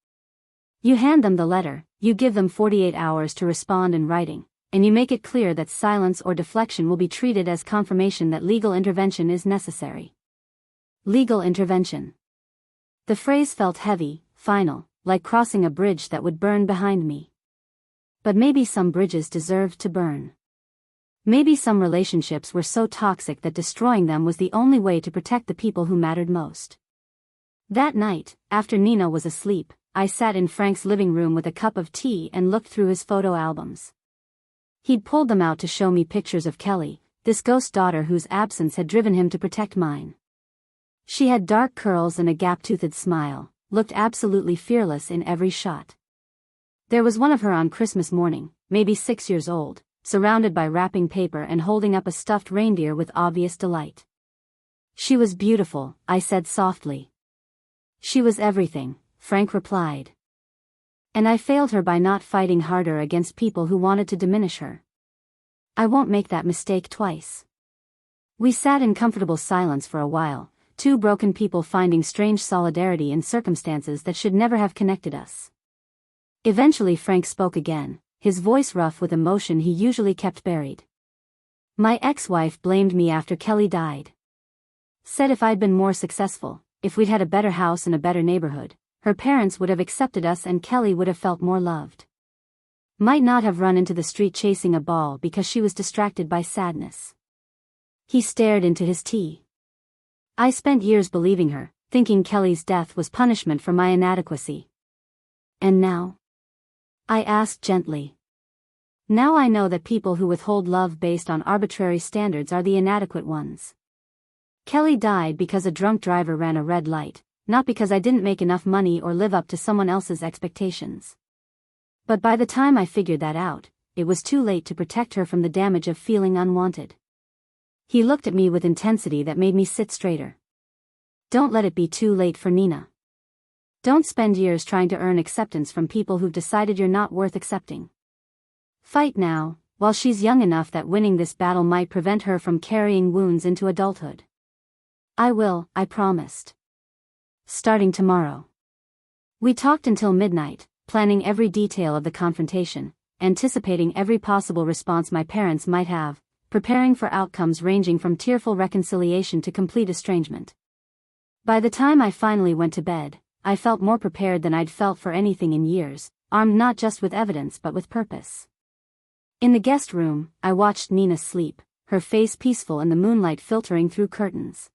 You hand them the letter, you give them 48 hours to respond in writing, and you make it clear that silence or deflection will be treated as confirmation that legal intervention is necessary. Legal intervention. The phrase felt heavy, final, like crossing a bridge that would burn behind me. But maybe some bridges deserved to burn. Maybe some relationships were so toxic that destroying them was the only way to protect the people who mattered most. That night, after Nina was asleep, I sat in Frank's living room with a cup of tea and looked through his photo albums. He'd pulled them out to show me pictures of Kelly, this ghost daughter whose absence had driven him to protect mine. She had dark curls and a gap-toothed smile, looked absolutely fearless in every shot. There was one of her on Christmas morning, maybe 6 years old, surrounded by wrapping paper and holding up a stuffed reindeer with obvious delight. She was beautiful, I said softly. She was everything, Frank replied. And I failed her by not fighting harder against people who wanted to diminish her. I won't make that mistake twice. We sat in comfortable silence for a while, two broken people finding strange solidarity in circumstances that should never have connected us. Eventually Frank spoke again, his voice rough with emotion he usually kept buried. My ex-wife blamed me after Kelly died. Said if I'd been more successful, if we'd had a better house and a better neighborhood, her parents would have accepted us and Kelly would have felt more loved. Might not have run into the street chasing a ball because she was distracted by sadness. He stared into his tea. I spent years believing her, thinking Kelly's death was punishment for my inadequacy. And now? I asked gently. Now I know that people who withhold love based on arbitrary standards are the inadequate ones. Kelly died because a drunk driver ran a red light, not because I didn't make enough money or live up to someone else's expectations. But by the time I figured that out, it was too late to protect her from the damage of feeling unwanted. He looked at me with intensity that made me sit straighter. Don't let it be too late for Nina. Don't spend years trying to earn acceptance from people who've decided you're not worth accepting. Fight now, while she's young enough that winning this battle might prevent her from carrying wounds into adulthood. I will, I promised. Starting tomorrow. We talked until midnight, planning every detail of the confrontation, anticipating every possible response my parents might have, preparing for outcomes ranging from tearful reconciliation to complete estrangement. By the time I finally went to bed, I felt more prepared than I'd felt for anything in years, armed not just with evidence but with purpose. In the guest room, I watched Nina sleep, her face peaceful in the moonlight filtering through curtains.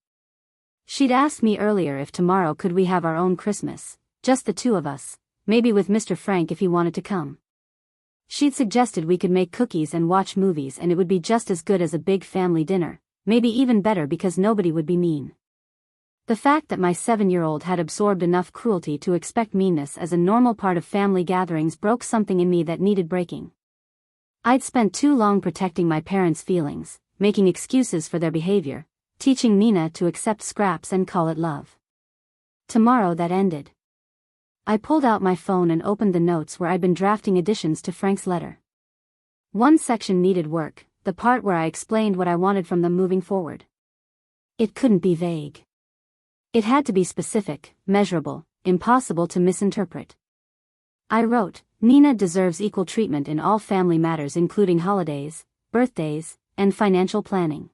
She'd asked me earlier if tomorrow could we have our own Christmas, just the two of us, maybe with Mr. Frank if he wanted to come. She'd suggested we could make cookies and watch movies, and it would be just as good as a big family dinner, maybe even better because nobody would be mean. The fact that my 7-year-old had absorbed enough cruelty to expect meanness as a normal part of family gatherings broke something in me that needed breaking. I'd spent too long protecting my parents' feelings, making excuses for their behavior, teaching Nina to accept scraps and call it love. Tomorrow that ended. I pulled out my phone and opened the notes where I'd been drafting additions to Frank's letter. One section needed work, the part where I explained what I wanted from them moving forward. It couldn't be vague. It had to be specific, measurable, impossible to misinterpret. I wrote, Nina deserves equal treatment in all family matters including holidays, birthdays, and financial planning.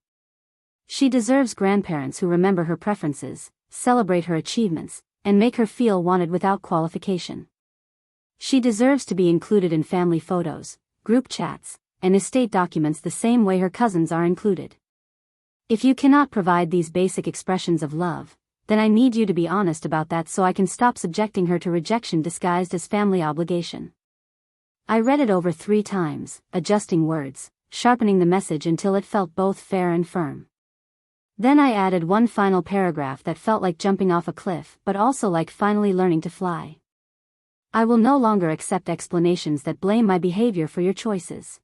She deserves grandparents who remember her preferences, celebrate her achievements, and make her feel wanted without qualification. She deserves to be included in family photos, group chats, and estate documents the same way her cousins are included. If you cannot provide these basic expressions of love, then I need you to be honest about that so I can stop subjecting her to rejection disguised as family obligation. I read it over 3 times, adjusting words, sharpening the message until it felt both fair and firm. Then I added one final paragraph that felt like jumping off a cliff but also like finally learning to fly. I will no longer accept explanations that blame my behavior for your choices.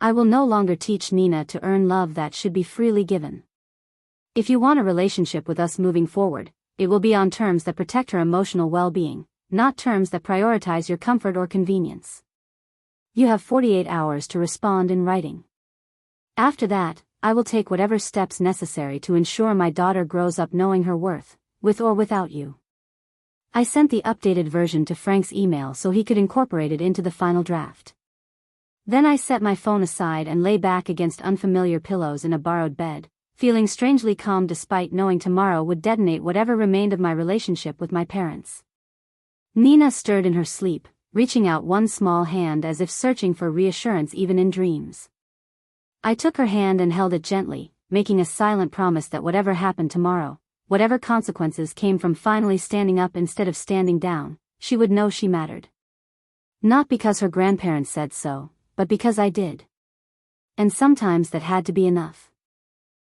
I will no longer teach Nina to earn love that should be freely given. If you want a relationship with us moving forward, it will be on terms that protect her emotional well-being, not terms that prioritize your comfort or convenience. You have 48 hours to respond in writing. After that, I will take whatever steps necessary to ensure my daughter grows up knowing her worth, with or without you. I sent the updated version to Frank's email so he could incorporate it into the final draft. Then I set my phone aside and lay back against unfamiliar pillows in a borrowed bed, feeling strangely calm despite knowing tomorrow would detonate whatever remained of my relationship with my parents. Nina stirred in her sleep, reaching out one small hand as if searching for reassurance even in dreams. I took her hand and held it gently, making a silent promise that whatever happened tomorrow, whatever consequences came from finally standing up instead of standing down, she would know she mattered. Not because her grandparents said so, but because I did. And sometimes that had to be enough.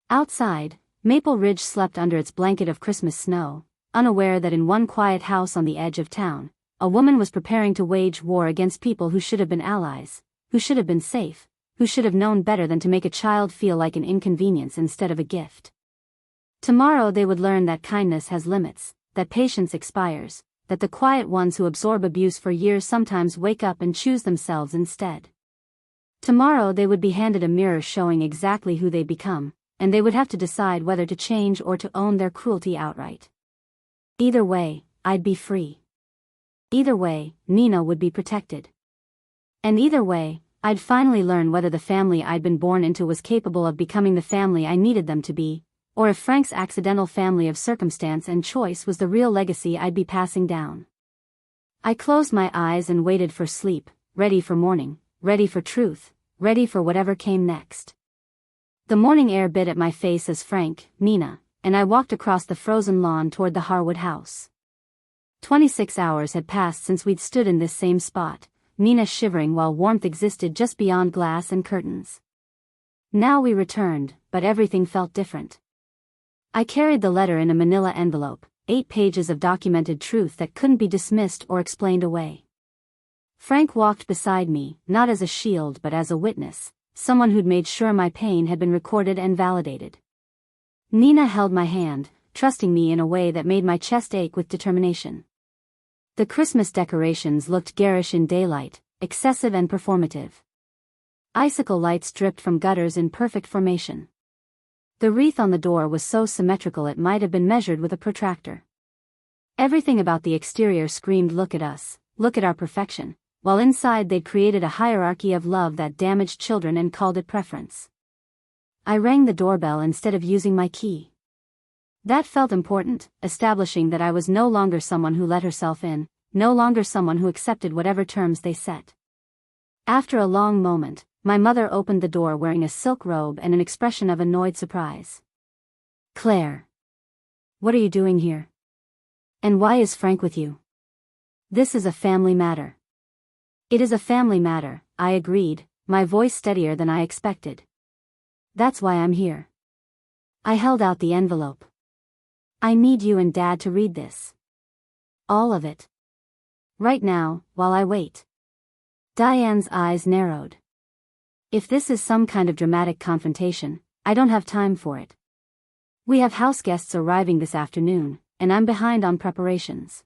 Outside, Maple Ridge slept under its blanket of Christmas snow, unaware that in one quiet house on the edge of town, a woman was preparing to wage war against people who should have been allies, who should have been safe, who should have known better than to make a child feel like an inconvenience instead of a gift. Tomorrow they would learn that kindness has limits, that patience expires, that the quiet ones who absorb abuse for years sometimes wake up and choose themselves instead. Tomorrow they would be handed a mirror showing exactly who they become, and they would have to decide whether to change or to own their cruelty outright. Either way, I'd be free. Either way, Nina would be protected. And either way, I'd finally learn whether the family I'd been born into was capable of becoming the family I needed them to be, or if Frank's accidental family of circumstance and choice was the real legacy I'd be passing down. I closed my eyes and waited for sleep, ready for morning, ready for truth, ready for whatever came next. The morning air bit at my face as Frank, Nina, and I walked across the frozen lawn toward the Harwood house. 26 hours had passed since we'd stood in this same spot, Nina shivering while warmth existed just beyond glass and curtains. Now we returned, but everything felt different. I carried the letter in a manila envelope, 8 pages of documented truth that couldn't be dismissed or explained away. Frank walked beside me, not as a shield but as a witness, someone who'd made sure my pain had been recorded and validated. Nina held my hand, trusting me in a way that made my chest ache with determination. The Christmas decorations looked garish in daylight, excessive and performative. Icicle lights dripped from gutters in perfect formation. The wreath on the door was so symmetrical it might have been measured with a protractor. Everything about the exterior screamed look at us, look at our perfection, while inside they'd created a hierarchy of love that damaged children and called it preference. I rang the doorbell instead of using my key. That felt important, establishing that I was no longer someone who let herself in, no longer someone who accepted whatever terms they set. After a long moment, my mother opened the door wearing a silk robe and an expression of annoyed surprise. "Claire. What are you doing here? And why is Frank with you? This is a family matter." It is a family matter, I agreed, my voice steadier than I expected. That's why I'm here. I held out the envelope. I need you and Dad to read this. All of it. Right now, while I wait. Diane's eyes narrowed. If this is some kind of dramatic confrontation, I don't have time for it. We have house guests arriving this afternoon, and I'm behind on preparations.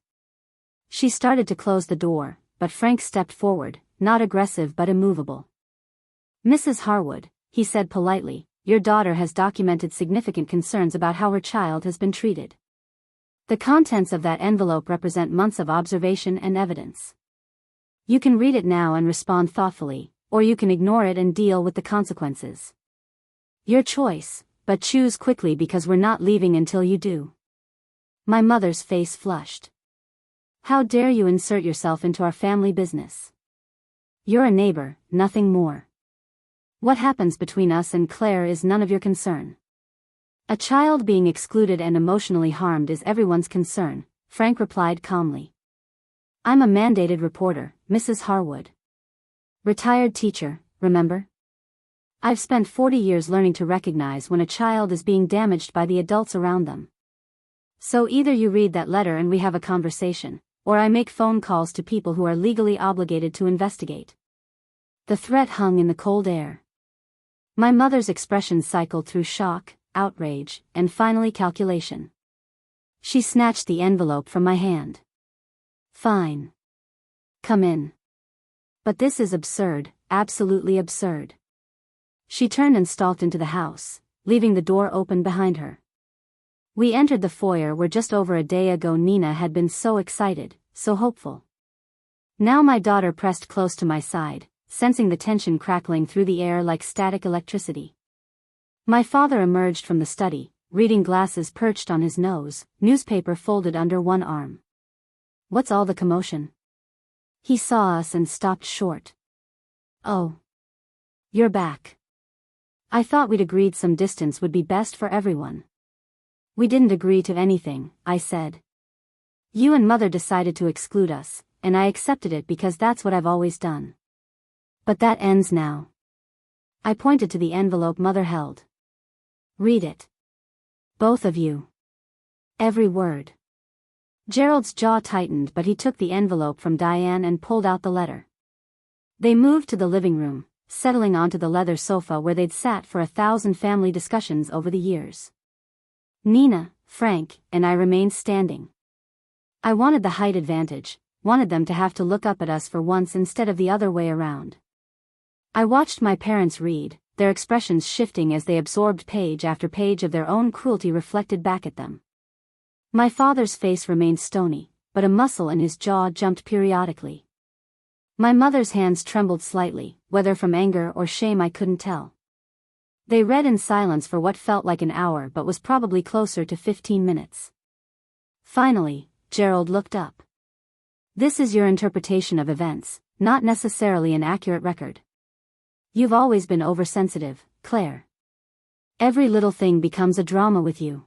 She started to close the door, but Frank stepped forward, not aggressive but immovable. Mrs. Harwood, he said politely, your daughter has documented significant concerns about how her child has been treated. The contents of that envelope represent months of observation and evidence. You can read it now and respond thoughtfully, or you can ignore it and deal with the consequences. Your choice, but choose quickly because we're not leaving until you do. My mother's face flushed. How dare you insert yourself into our family business? You're a neighbor, nothing more. What happens between us and Claire is none of your concern. A child being excluded and emotionally harmed is everyone's concern, Frank replied calmly. I'm a mandated reporter, Mrs. Harwood. Retired teacher, remember? I've spent 40 years learning to recognize when a child is being damaged by the adults around them. So either you read that letter and we have a conversation, or I make phone calls to people who are legally obligated to investigate. The threat hung in the cold air. My mother's expression cycled through shock, outrage, and finally calculation. She snatched the envelope from my hand. Fine. Come in. But this is absurd, absolutely absurd. She turned and stalked into the house, leaving the door open behind her. We entered the foyer where just over a day ago Nina had been so excited, so hopeful. Now my daughter pressed close to my side, sensing the tension crackling through the air like static electricity. My father emerged from the study, reading glasses perched on his nose, newspaper folded under one arm. What's all the commotion? He saw us and stopped short. Oh. You're back. I thought we'd agreed some distance would be best for everyone. We didn't agree to anything, I said. You and Mother decided to exclude us, and I accepted it because that's what I've always done. But that ends now. I pointed to the envelope Mother held. Read it. Both of you. Every word. Gerald's jaw tightened, but he took the envelope from Diane and pulled out the letter. They moved to the living room, settling onto the leather sofa where they'd sat for 1,000 family discussions over the years. Nina, Frank, and I remained standing. I wanted the height advantage, wanted them to have to look up at us for once instead of the other way around. I watched my parents read, their expressions shifting as they absorbed page after page of their own cruelty reflected back at them. My father's face remained stony, but a muscle in his jaw jumped periodically. My mother's hands trembled slightly, whether from anger or shame I couldn't tell. They read in silence for what felt like an hour but was probably closer to 15 minutes. Finally, Gerald looked up. This is your interpretation of events, not necessarily an accurate record. You've always been oversensitive, Claire. Every little thing becomes a drama with you.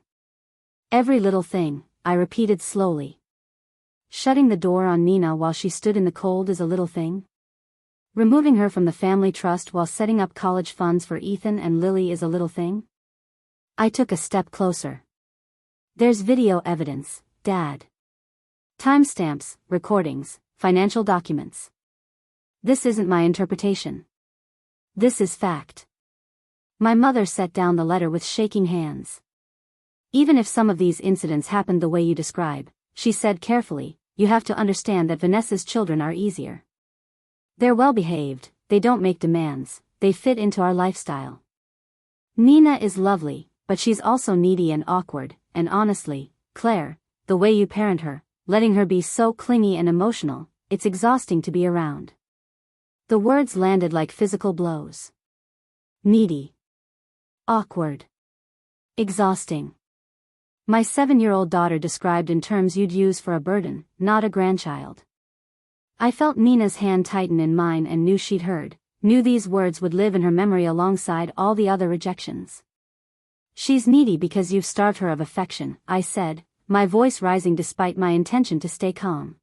Every little thing, I repeated slowly. Shutting the door on Nina while she stood in the cold is a little thing? Removing her from the family trust while setting up college funds for Ethan and Lily is a little thing? I took a step closer. There's video evidence, Dad. Timestamps, recordings, financial documents. This isn't my interpretation. This is fact. My mother set down the letter with shaking hands. Even if some of these incidents happened the way you describe, she said carefully, you have to understand that Vanessa's children are easier. They're well behaved, they don't make demands, they fit into our lifestyle. Nina is lovely, but she's also needy and awkward, and honestly, Claire, the way you parent her, letting her be so clingy and emotional, it's exhausting to be around. The words landed like physical blows. Needy. Awkward. Exhausting. My 7-year-old daughter described in terms you'd use for a burden, not a grandchild. I felt Nina's hand tighten in mine and knew she'd heard, knew these words would live in her memory alongside all the other rejections. She's needy because you've starved her of affection, I said, my voice rising despite my intention to stay calm.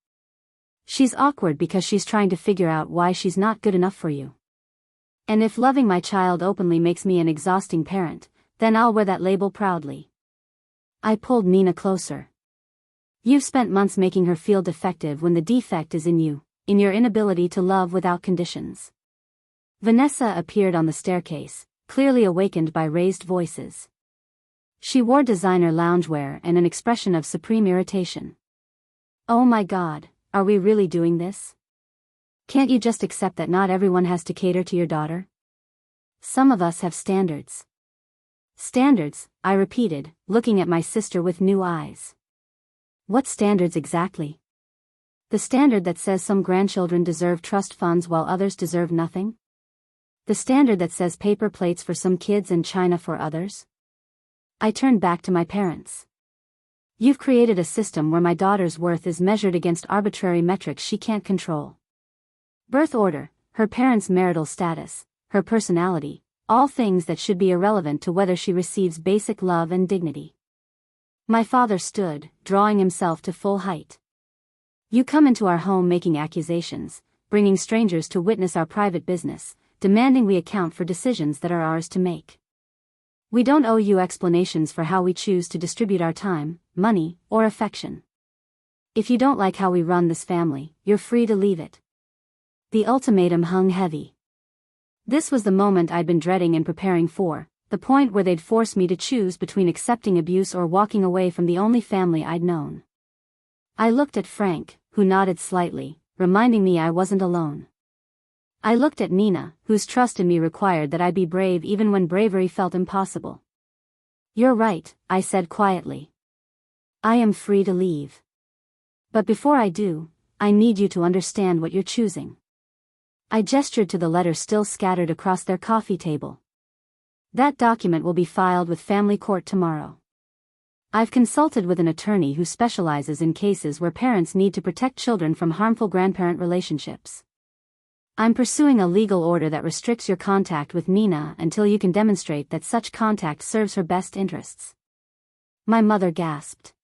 She's awkward because she's trying to figure out why she's not good enough for you. And if loving my child openly makes me an exhausting parent, then I'll wear that label proudly. I pulled Nina closer. You've spent months making her feel defective when the defect is in you, in your inability to love without conditions. Vanessa appeared on the staircase, clearly awakened by raised voices. She wore designer loungewear and an expression of supreme irritation. Oh my God, are we really doing this? Can't you just accept that not everyone has to cater to your daughter? Some of us have standards. Standards, I repeated, looking at my sister with new eyes. What standards exactly? The standard that says some grandchildren deserve trust funds while others deserve nothing? The standard that says paper plates for some kids and china for others? I turned back to my parents. You've created a system where my daughter's worth is measured against arbitrary metrics she can't control. Birth order, her parents' marital status, her personality, all things that should be irrelevant to whether she receives basic love and dignity. My father stood, drawing himself to full height. You come into our home making accusations, bringing strangers to witness our private business, demanding we account for decisions that are ours to make. We don't owe you explanations for how we choose to distribute our time, money, or affection. If you don't like how we run this family, you're free to leave it. The ultimatum hung heavy. This was the moment I'd been dreading and preparing for, the point where they'd force me to choose between accepting abuse or walking away from the only family I'd known. I looked at Frank, who nodded slightly, reminding me I wasn't alone. I looked at Nina, whose trust in me required that I be brave even when bravery felt impossible. You're right, I said quietly. I am free to leave. But before I do, I need you to understand what you're choosing. I gestured to the letter still scattered across their coffee table. That document will be filed with family court tomorrow. I've consulted with an attorney who specializes in cases where parents need to protect children from harmful grandparent relationships. I'm pursuing a legal order that restricts your contact with Nina until you can demonstrate that such contact serves her best interests. My mother gasped.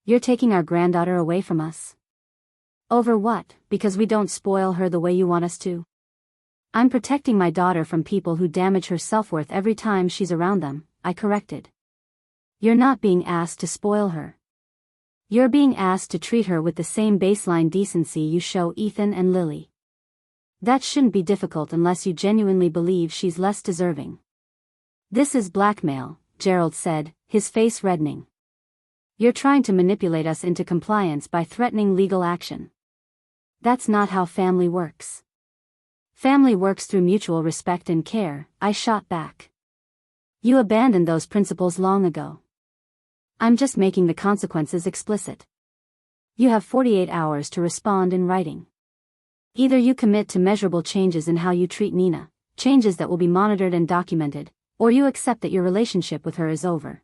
You're taking our granddaughter away from us? Over what, because we don't spoil her the way you want us to? I'm protecting my daughter from people who damage her self-worth every time she's around them, I corrected. You're not being asked to spoil her. You're being asked to treat her with the same baseline decency you show Ethan and Lily. That shouldn't be difficult unless you genuinely believe she's less deserving. This is blackmail, Gerald said, his face reddening. You're trying to manipulate us into compliance by threatening legal action. That's not how family works. Family works through mutual respect and care, I shot back. You abandoned those principles long ago. I'm just making the consequences explicit. You have 48 hours to respond in writing. Either you commit to measurable changes in how you treat Nina, changes that will be monitored and documented, or you accept that your relationship with her is over.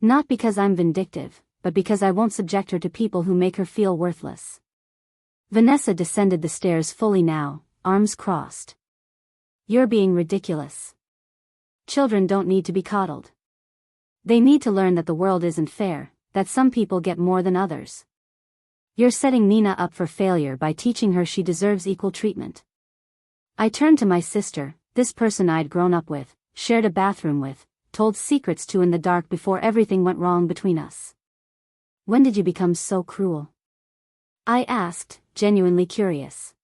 Not because I'm vindictive, but because I won't subject her to people who make her feel worthless. Vanessa descended the stairs fully now, arms crossed. You're being ridiculous. Children don't need to be coddled. They need to learn that the world isn't fair, that some people get more than others. You're setting Nina up for failure by teaching her she deserves equal treatment. I turned to my sister, this person I'd grown up with, shared a bathroom with, told secrets to in the dark before everything went wrong between us. When did you become so cruel? I asked, genuinely curious.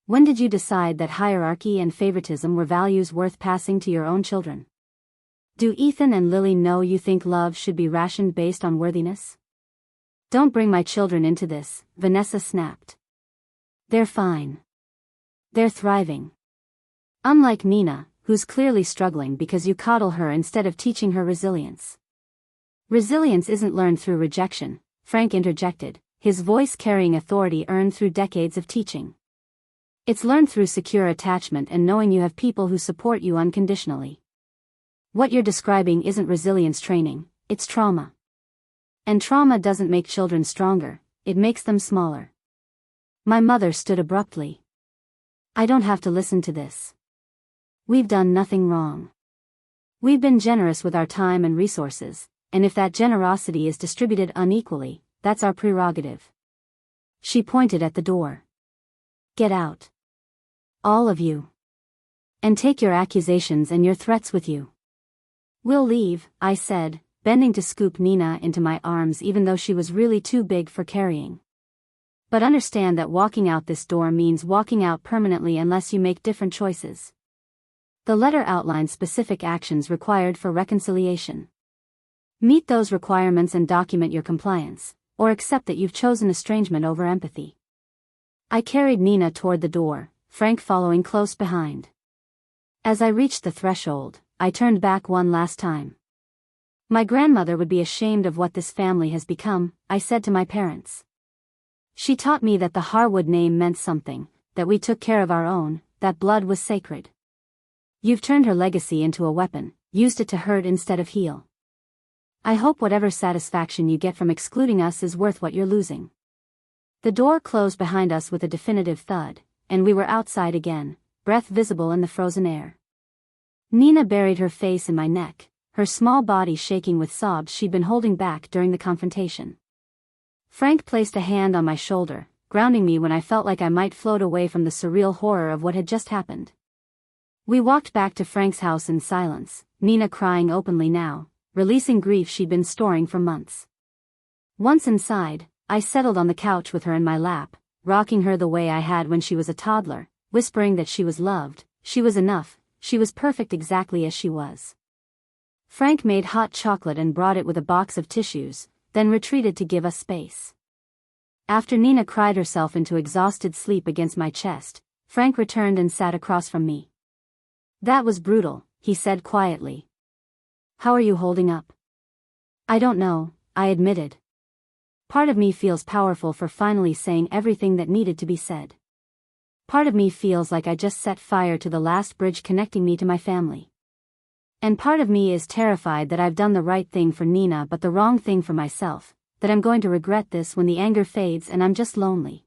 When did you decide that hierarchy and favoritism were values worth passing to your own children? Do Ethan and Lily know you think love should be rationed based on worthiness? Don't bring my children into this, Vanessa snapped. They're fine. They're thriving. Unlike Nina, who's clearly struggling because you coddle her instead of teaching her resilience. Resilience isn't learned through rejection, Frank interjected, his voice carrying authority earned through decades of teaching. It's learned through secure attachment and knowing you have people who support you unconditionally. What you're describing isn't resilience training, it's trauma. And trauma doesn't make children stronger, it makes them smaller. My mother stood abruptly. I don't have to listen to this. We've done nothing wrong. We've been generous with our time and resources, and if that generosity is distributed unequally, that's our prerogative. She pointed at the door. Get out. All of you. And take your accusations and your threats with you. We'll leave, I said, bending to scoop Nina into my arms even though she was really too big for carrying. But understand that walking out this door means walking out permanently unless you make different choices. The letter outlines specific actions required for reconciliation. Meet those requirements and document your compliance, or accept that you've chosen estrangement over empathy. I carried Nina toward the door, Frank following close behind. As I reached the threshold, I turned back one last time. My grandmother would be ashamed of what this family has become, I said to my parents. She taught me that the Harwood name meant something, that we took care of our own, that blood was sacred. You've turned her legacy into a weapon, used it to hurt instead of heal. I hope whatever satisfaction you get from excluding us is worth what you're losing. The door closed behind us with a definitive thud, and we were outside again, breath visible in the frozen air. Nina buried her face in my neck, her small body shaking with sobs she'd been holding back during the confrontation. Frank placed a hand on my shoulder, grounding me when I felt like I might float away from the surreal horror of what had just happened. We walked back to Frank's house in silence, Nina crying openly now, releasing grief she'd been storing for months. Once inside, I settled on the couch with her in my lap, rocking her the way I had when she was a toddler, whispering that she was loved, she was enough, she was perfect exactly as she was. Frank made hot chocolate and brought it with a box of tissues, then retreated to give us space. After Nina cried herself into exhausted sleep against my chest, Frank returned and sat across from me. That was brutal, he said quietly. How are you holding up? I don't know, I admitted. Part of me feels powerful for finally saying everything that needed to be said. Part of me feels like I just set fire to the last bridge connecting me to my family. And part of me is terrified that I've done the right thing for Nina but the wrong thing for myself, that I'm going to regret this when the anger fades and I'm just lonely.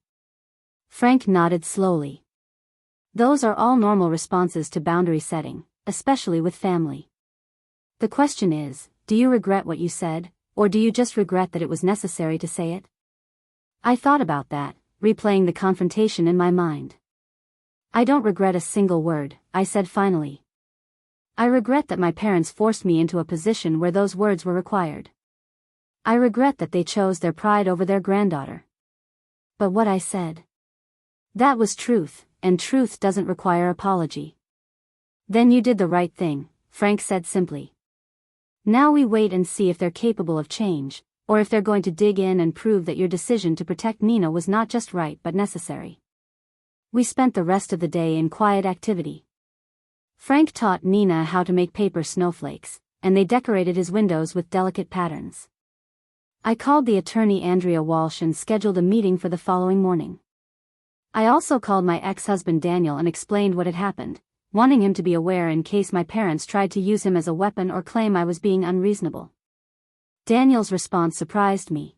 Frank nodded slowly. Those are all normal responses to boundary setting, especially with family. The question is, do you regret what you said, or do you just regret that it was necessary to say it? I thought about that, replaying the confrontation in my mind. I don't regret a single word, I said finally. I regret that my parents forced me into a position where those words were required. I regret that they chose their pride over their granddaughter. But what I said, that was truth, and truth doesn't require apology. Then you did the right thing, Frank said simply. Now we wait and see if they're capable of change, or if they're going to dig in and prove that your decision to protect Nina was not just right but necessary. We spent the rest of the day in quiet activity. Frank taught Nina how to make paper snowflakes, and they decorated his windows with delicate patterns. I called the attorney Andrea Walsh and scheduled a meeting for the following morning. I also called my ex-husband Daniel and explained what had happened, wanting him to be aware in case my parents tried to use him as a weapon or claim I was being unreasonable. Daniel's response surprised me.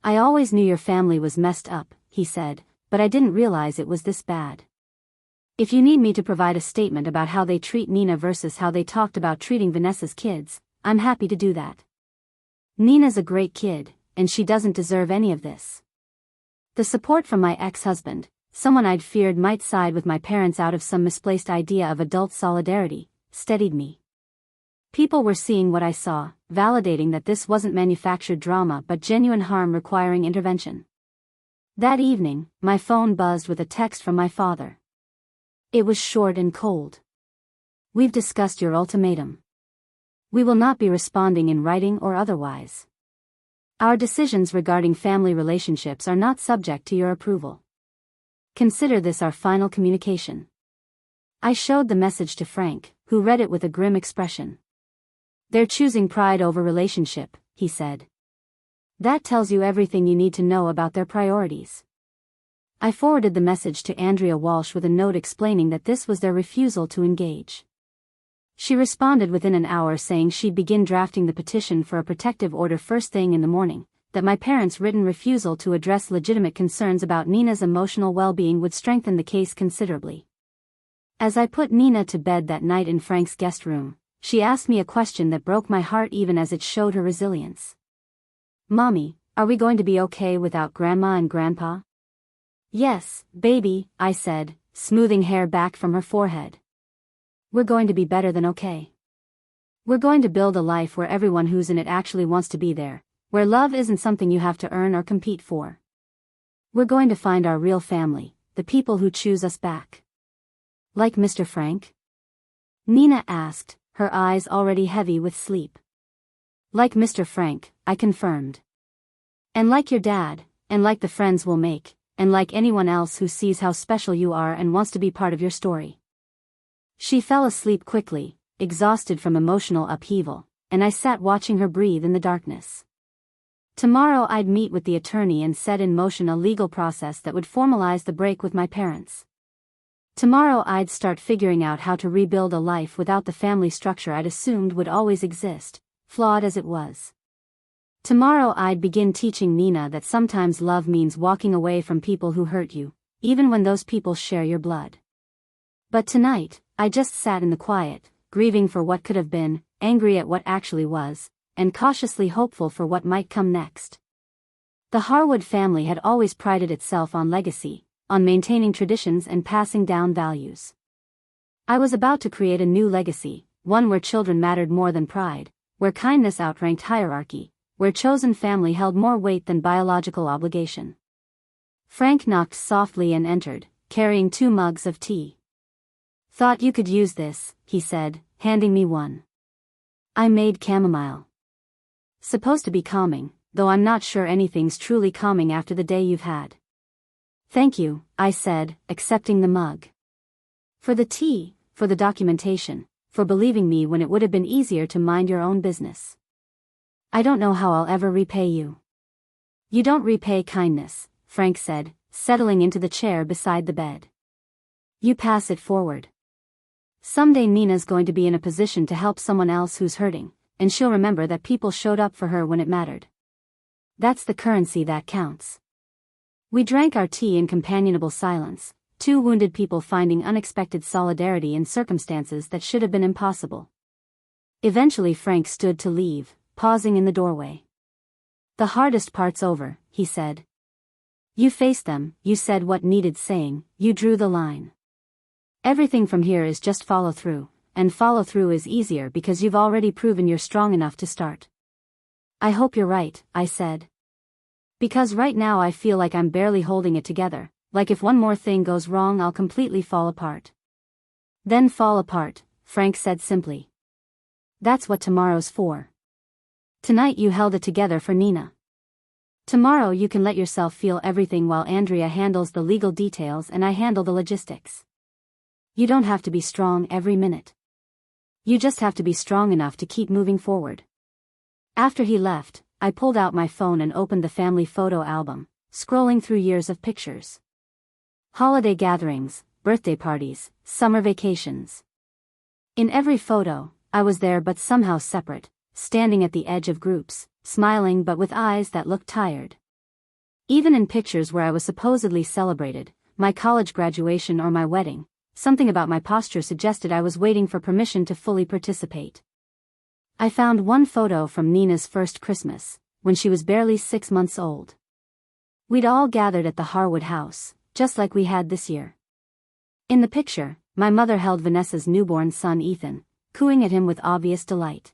I always knew your family was messed up, he said, but I didn't realize it was this bad. If you need me to provide a statement about how they treat Nina versus how they talked about treating Vanessa's kids, I'm happy to do that. Nina's a great kid, and she doesn't deserve any of this. The support from my ex-husband, someone I'd feared might side with my parents out of some misplaced idea of adult solidarity, steadied me. People were seeing what I saw, validating that this wasn't manufactured drama but genuine harm requiring intervention. That evening, my phone buzzed with a text from my father. It was short and cold. We've discussed your ultimatum. We will not be responding in writing or otherwise. Our decisions regarding family relationships are not subject to your approval. Consider this our final communication. I showed the message to Frank, who read it with a grim expression. They're choosing pride over relationship, he said. That tells you everything you need to know about their priorities. I forwarded the message to Andrea Walsh with a note explaining that this was their refusal to engage. She responded within an hour saying she'd begin drafting the petition for a protective order first thing in the morning, that my parents' written refusal to address legitimate concerns about Nina's emotional well-being would strengthen the case considerably. As I put Nina to bed that night in Frank's guest room, she asked me a question that broke my heart even as it showed her resilience. Mommy, Are we going to be okay without Grandma and Grandpa? Yes, baby, I said, smoothing hair back from her forehead. We're going to be better than okay. We're going to build a life where everyone who's in it actually wants to be there, where love isn't something you have to earn or compete for. We're going to find our real family, the people who choose us back. Like Mr. Frank? Nina asked, her eyes already heavy with sleep. Like Mr. Frank, I confirmed. And like your dad, and like the friends we'll make, and like anyone else who sees how special you are and wants to be part of your story. She fell asleep quickly, exhausted from emotional upheaval, and I sat watching her breathe in the darkness. Tomorrow I'd meet with the attorney and set in motion a legal process that would formalize the break with my parents. Tomorrow I'd start figuring out how to rebuild a life without the family structure I'd assumed would always exist, flawed as it was. Tomorrow I'd begin teaching Nina that sometimes love means walking away from people who hurt you, even when those people share your blood. But tonight, I just sat in the quiet, grieving for what could have been, angry at what actually was, and cautiously hopeful for what might come next. The Harwood family had always prided itself on legacy, on maintaining traditions and passing down values. I was about to create a new legacy, one where children mattered more than pride, where kindness outranked hierarchy, where chosen family held more weight than biological obligation. Frank knocked softly and entered, carrying 2 mugs of tea. Thought you could use this, he said, handing me one. I made chamomile. Supposed to be calming, though I'm not sure anything's truly calming after the day you've had. Thank you, I said, accepting the mug. For the tea, for the documentation, for believing me when it would have been easier to mind your own business. I don't know how I'll ever repay you. You don't repay kindness, Frank said, settling into the chair beside the bed. You pass it forward. Someday Nina's going to be in a position to help someone else who's hurting, and she'll remember that people showed up for her when it mattered. That's the currency that counts. We drank our tea in companionable silence, 2 wounded people finding unexpected solidarity in circumstances that should have been impossible. Eventually Frank stood to leave, pausing in the doorway. The hardest part's over, he said. You faced them, you said what needed saying, you drew the line. Everything from here is just follow through, and follow through is easier because you've already proven you're strong enough to start. I hope you're right, I said. Because right now I feel like I'm barely holding it together, like if one more thing goes wrong I'll completely fall apart. Then fall apart, Frank said simply. That's what tomorrow's for. Tonight you held it together for Nina. Tomorrow you can let yourself feel everything while Andrea handles the legal details and I handle the logistics. You don't have to be strong every minute. You just have to be strong enough to keep moving forward. After he left, I pulled out my phone and opened the family photo album, scrolling through years of pictures. Holiday gatherings, birthday parties, summer vacations. In every photo, I was there but somehow separate, standing at the edge of groups, smiling but with eyes that looked tired. Even in pictures where I was supposedly celebrated, my college graduation or my wedding, something about my posture suggested I was waiting for permission to fully participate. I found one photo from Nina's first Christmas, when she was barely 6 months old. We'd all gathered at the Harwood house, just like we had this year. In the picture, my mother held Vanessa's newborn son Ethan, cooing at him with obvious delight.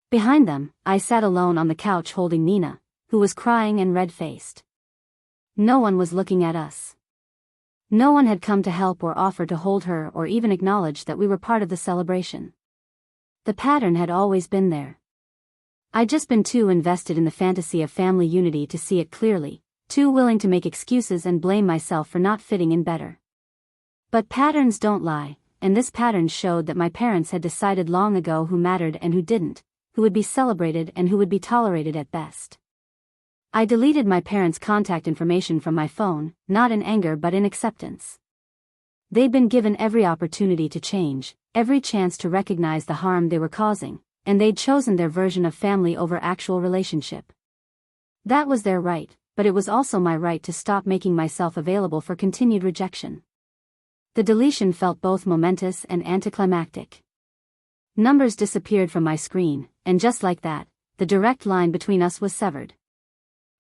Behind them, I sat alone on the couch holding Nina, who was crying and red-faced. No one was looking at us. No one had come to help or offer to hold her or even acknowledge that we were part of the celebration. The pattern had always been there. I'd just been too invested in the fantasy of family unity to see it clearly, too willing to make excuses and blame myself for not fitting in better. But patterns don't lie, and this pattern showed that my parents had decided long ago who mattered and who didn't, who would be celebrated and who would be tolerated at best. I deleted my parents' contact information from my phone, not in anger but in acceptance. They'd been given every opportunity to change, every chance to recognize the harm they were causing, and they'd chosen their version of family over actual relationship. That was their right, but it was also my right to stop making myself available for continued rejection. The deletion felt both momentous and anticlimactic. Numbers disappeared from my screen, and just like that, the direct line between us was severed.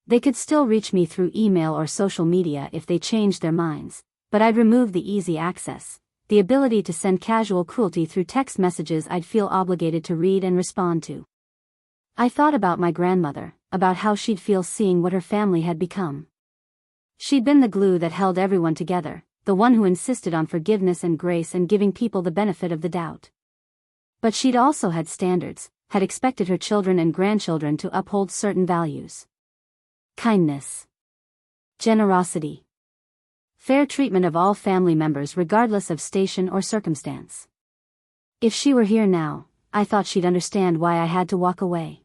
They could still reach me through email or social media if they changed their minds, but I'd remove the easy access, the ability to send casual cruelty through text messages I'd feel obligated to read and respond to. I thought about my grandmother, about how she'd feel seeing what her family had become. She'd been the glue that held everyone together, the one who insisted on forgiveness and grace and giving people the benefit of the doubt. But she'd also had standards, had expected her children and grandchildren to uphold certain values. Kindness. Generosity. Fair treatment of all family members regardless of station or circumstance. If she were here now, I thought she'd understand why I had to walk away.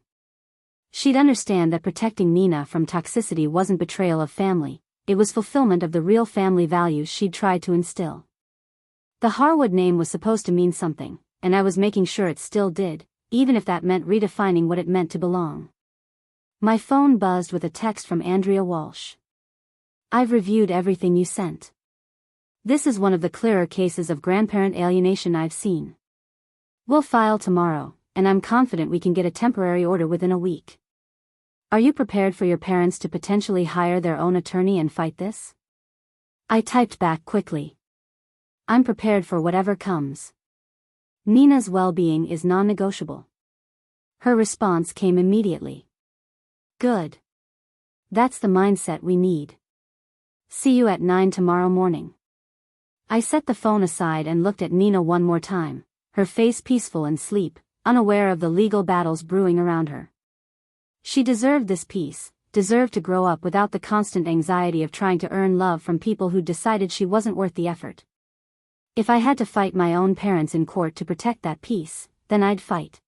She'd understand that protecting Nina from toxicity wasn't betrayal of family, it was fulfillment of the real family values she'd tried to instill. The Harwood name was supposed to mean something, and I was making sure it still did, even if that meant redefining what it meant to belong. My phone buzzed with a text from Andrea Walsh. I've reviewed everything you sent. This is one of the clearer cases of grandparent alienation I've seen. We'll file tomorrow, and I'm confident we can get a temporary order within a week. Are you prepared for your parents to potentially hire their own attorney and fight this? I typed back quickly. I'm prepared for whatever comes. Nina's well-being is non-negotiable. Her response came immediately. Good. That's the mindset we need. See you at 9 tomorrow morning. I set the phone aside and looked at Nina one more time, her face peaceful in sleep, unaware of the legal battles brewing around her. She deserved this peace, deserved to grow up without the constant anxiety of trying to earn love from people who decided she wasn't worth the effort. If I had to fight my own parents in court to protect that peace, then I'd fight.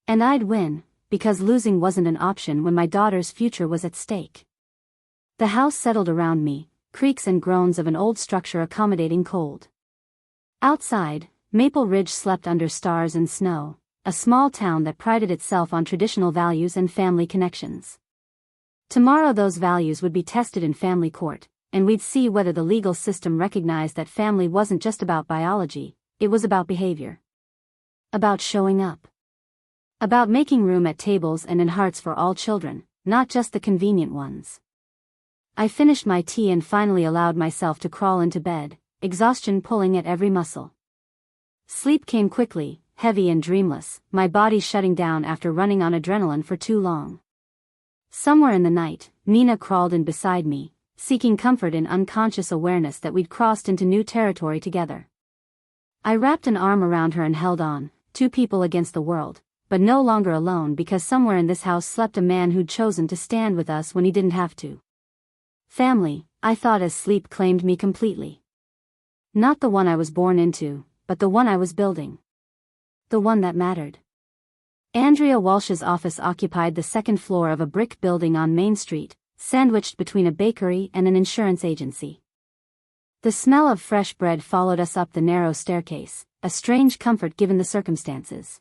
And I'd win, because losing wasn't an option when my daughter's future was at stake. The house settled around me, creaks and groans of an old structure accommodating cold. Outside, Maple Ridge slept under stars and snow, a small town that prided itself on traditional values and family connections. Tomorrow those values would be tested in family court, and we'd see whether the legal system recognized that family wasn't just about biology, it was about behavior. About showing up. About making room at tables and in hearts for all children, not just the convenient ones. I finished my tea and finally allowed myself to crawl into bed, exhaustion pulling at every muscle. Sleep came quickly, heavy and dreamless, my body shutting down after running on adrenaline for too long. Somewhere in the night, Nina crawled in beside me, seeking comfort in unconscious awareness that we'd crossed into new territory together. I wrapped an arm around her and held on, two people against the world, but no longer alone because somewhere in this house slept a man who'd chosen to stand with us when he didn't have to. Family, I thought as sleep claimed me completely. Not the one I was born into, but the one I was building. The one that mattered. Andrea Walsh's office occupied the second floor of a brick building on Main Street, sandwiched between a bakery and an insurance agency. The smell of fresh bread followed us up the narrow staircase, a strange comfort given the circumstances.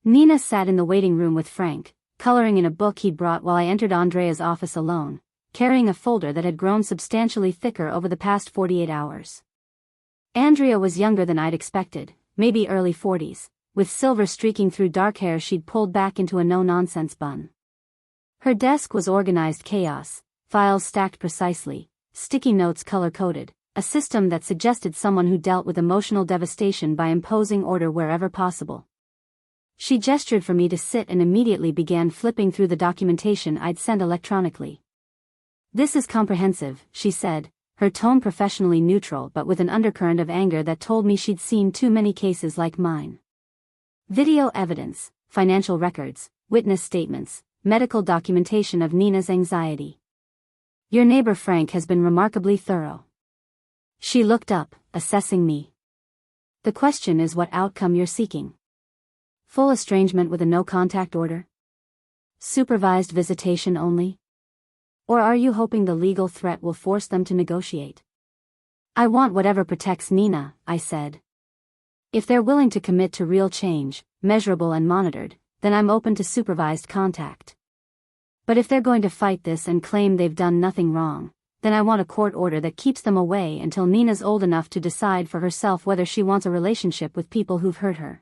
Nina sat in the waiting room with Frank, coloring in a book he'd brought while I entered Andrea's office alone, carrying a folder that had grown substantially thicker over the past 48 hours. Andrea was younger than I'd expected, maybe early 40s, with silver streaking through dark hair she'd pulled back into a no-nonsense bun. Her desk was organized chaos, files stacked precisely, sticky notes color-coded, a system that suggested someone who dealt with emotional devastation by imposing order wherever possible. She gestured for me to sit and immediately began flipping through the documentation I'd sent electronically. This is comprehensive, she said, her tone professionally neutral but with an undercurrent of anger that told me she'd seen too many cases like mine. Video evidence, financial records, witness statements, medical documentation of Nina's anxiety. Your neighbor Frank has been remarkably thorough. She looked up, assessing me. The question is what outcome you're seeking. Full estrangement with a no-contact order? Supervised visitation only? Or are you hoping the legal threat will force them to negotiate? I want whatever protects Nina, I said. If they're willing to commit to real change, measurable and monitored, then I'm open to supervised contact. But if they're going to fight this and claim they've done nothing wrong, then I want a court order that keeps them away until Nina's old enough to decide for herself whether she wants a relationship with people who've hurt her.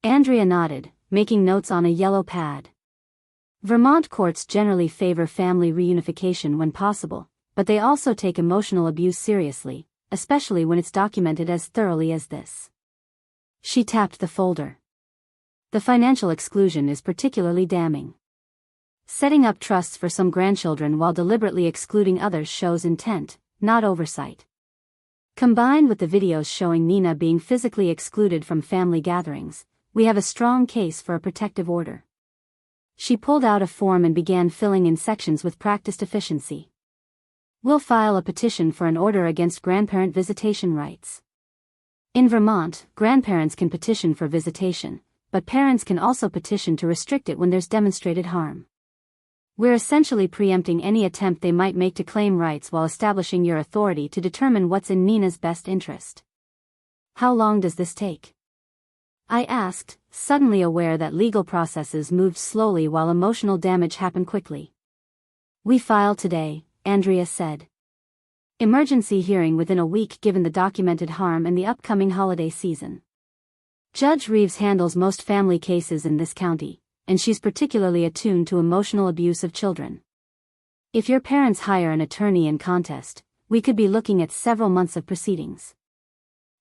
Andrea nodded, making notes on a yellow pad. Vermont courts generally favor family reunification when possible, but they also take emotional abuse seriously, especially when it's documented as thoroughly as this. She tapped the folder. The financial exclusion is particularly damning. Setting up trusts for some grandchildren while deliberately excluding others shows intent, not oversight. Combined with the videos showing Nina being physically excluded from family gatherings, we have a strong case for a protective order. She pulled out a form and began filling in sections with practiced efficiency. We'll file a petition for an order against grandparent visitation rights. In Vermont, grandparents can petition for visitation, but parents can also petition to restrict it when there's demonstrated harm. We're essentially preempting any attempt they might make to claim rights while establishing your authority to determine what's in Nina's best interest. How long does this take? I asked, suddenly aware that legal processes moved slowly while emotional damage happened quickly. We file today, Andrea said. Emergency hearing within a week given the documented harm and the upcoming holiday season. Judge Reeves handles most family cases in this county, and she's particularly attuned to emotional abuse of children. If your parents hire an attorney in contest, we could be looking at several months of proceedings.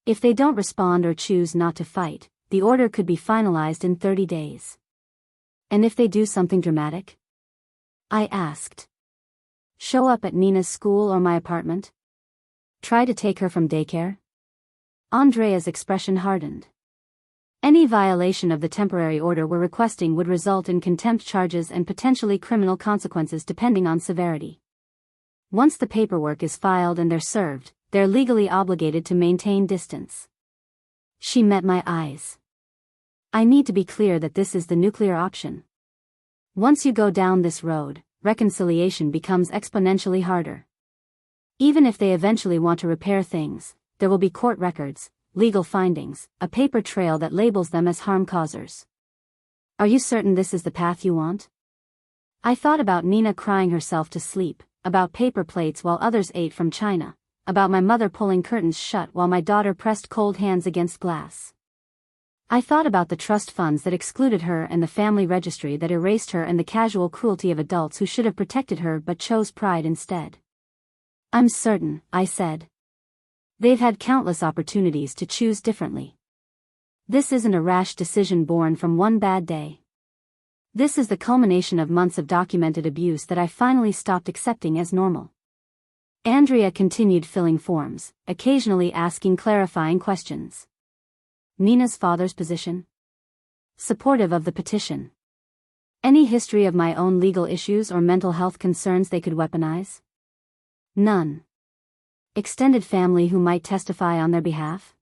If they don't respond or choose not to fight, the order could be finalized in 30 days. And if they do something dramatic? I asked. Show up at Nina's school or my apartment? Try to take her from daycare? Andrea's expression hardened. Any violation of the temporary order we're requesting would result in contempt charges and potentially criminal consequences depending on severity. Once the paperwork is filed and they're served, they're legally obligated to maintain distance. She met my eyes. I need to be clear that this is the nuclear option. Once you go down this road, reconciliation becomes exponentially harder. Even if they eventually want to repair things, there will be court records, legal findings, a paper trail that labels them as harm causers. Are you certain this is the path you want? I thought about Nina crying herself to sleep, about paper plates while others ate from china, about my mother pulling curtains shut while my daughter pressed cold hands against glass. I thought about the trust funds that excluded her and the family registry that erased her and the casual cruelty of adults who should have protected her but chose pride instead. I'm certain, I said. They've had countless opportunities to choose differently. This isn't a rash decision born from one bad day. This is the culmination of months of documented abuse that I finally stopped accepting as normal. Andrea continued filling forms, occasionally asking clarifying questions. Nina's father's position? Supportive of the petition. Any history of my own legal issues or mental health concerns they could weaponize? None. Extended family who might testify on their behalf?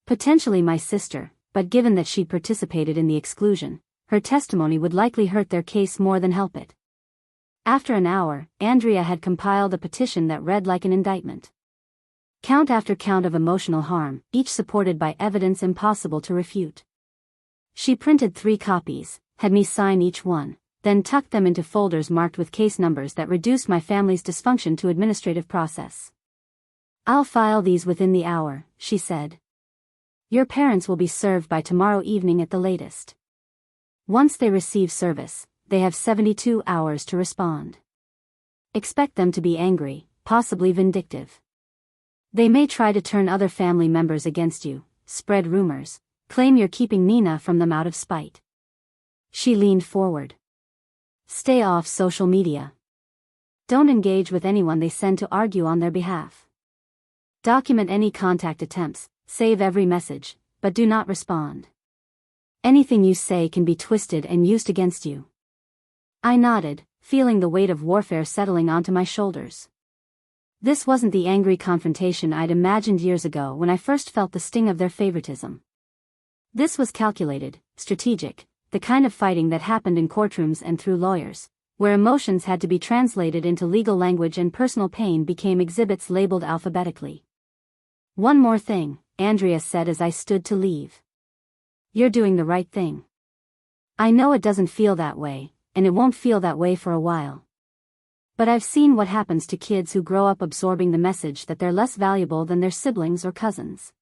Potentially my sister, but given that she'd participated in the exclusion, her testimony would likely hurt their case more than help it. After an hour, Andrea had compiled a petition that read like an indictment. Count after count of emotional harm, each supported by evidence impossible to refute. She printed 3 copies, had me sign each one, then tucked them into folders marked with case numbers that reduced my family's dysfunction to administrative process. I'll file these within the hour, she said. Your parents will be served by tomorrow evening at the latest. Once they receive service, they have 72 hours to respond. Expect them to be angry, possibly vindictive. They may try to turn other family members against you, spread rumors, claim you're keeping Nina from them out of spite. She leaned forward. Stay off social media. Don't engage with anyone they send to argue on their behalf. Document any contact attempts, save every message, but do not respond. Anything you say can be twisted and used against you. I nodded, feeling the weight of warfare settling onto my shoulders. This wasn't the angry confrontation I'd imagined years ago when I first felt the sting of their favoritism. This was calculated, strategic, the kind of fighting that happened in courtrooms and through lawyers, where emotions had to be translated into legal language and personal pain became exhibits labeled alphabetically. One more thing, Andrea said as I stood to leave. You're doing the right thing. I know it doesn't feel that way, and it won't feel that way for a while. But I've seen what happens to kids who grow up absorbing the message that they're less valuable than their siblings or cousins.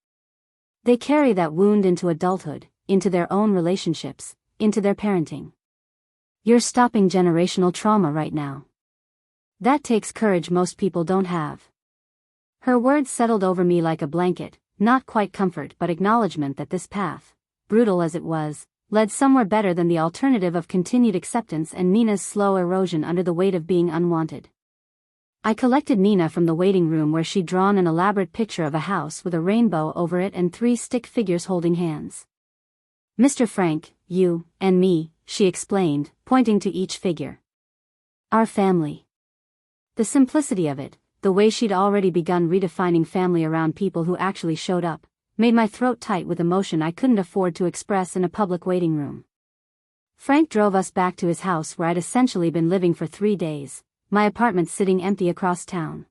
They carry that wound into adulthood, into their own relationships, into their parenting. You're stopping generational trauma right now. That takes courage most people don't have. Her words settled over me like a blanket, not quite comfort but acknowledgement that this path, brutal as it was, led somewhere better than the alternative of continued acceptance and Nina's slow erosion under the weight of being unwanted. I collected Nina from the waiting room where she'd drawn an elaborate picture of a house with a rainbow over it and 3 stick figures holding hands. Mr. Frank, you, and me, she explained, pointing to each figure. Our family. The simplicity of it, the way she'd already begun redefining family around people who actually showed up, made my throat tight with emotion I couldn't afford to express in a public waiting room. Frank drove us back to his house where I'd essentially been living for 3 days, my apartment sitting empty across town.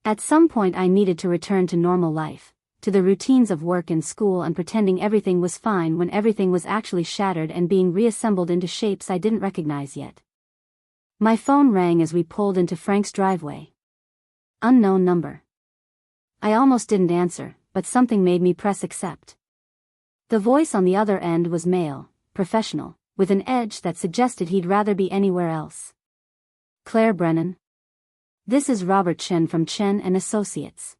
At some point I needed to return to normal life, to the routines of work and school and pretending everything was fine when everything was actually shattered and being reassembled into shapes I didn't recognize yet. My phone rang as we pulled into Frank's driveway. Unknown number. I almost didn't answer, but something made me press accept. The voice on the other end was male, professional, with an edge that suggested he'd rather be anywhere else. Claire Brennan. This is Robert Chen from Chen and Associates.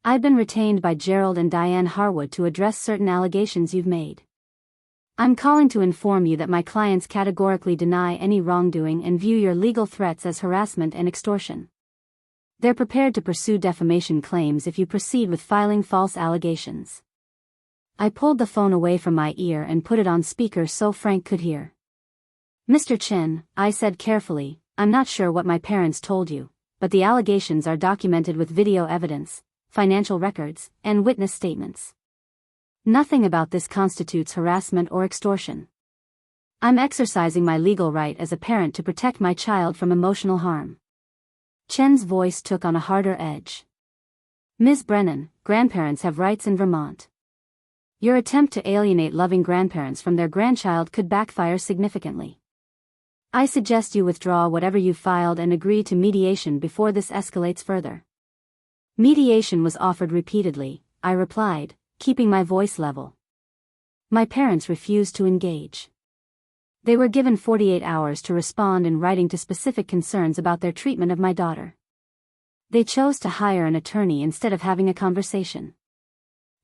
I've been retained by Gerald and Diane Harwood to address certain allegations you've made. I'm calling to inform you that my clients categorically deny any wrongdoing and view your legal threats as harassment and extortion. They're prepared to pursue defamation claims if you proceed with filing false allegations. I pulled the phone away from my ear and put it on speaker so Frank could hear. Mr. Chen, I said carefully, I'm not sure what my parents told you, but the allegations are documented with video evidence, financial records, and witness statements. Nothing about this constitutes harassment or extortion. I'm exercising my legal right as a parent to protect my child from emotional harm. Chen's voice took on a harder edge. Ms. Brennan, grandparents have rights in Vermont. Your attempt to alienate loving grandparents from their grandchild could backfire significantly. I suggest you withdraw whatever you filed and agree to mediation before this escalates further. Mediation was offered repeatedly, I replied, keeping my voice level. My parents refused to engage. They were given 48 hours to respond in writing to specific concerns about their treatment of my daughter. They chose to hire an attorney instead of having a conversation.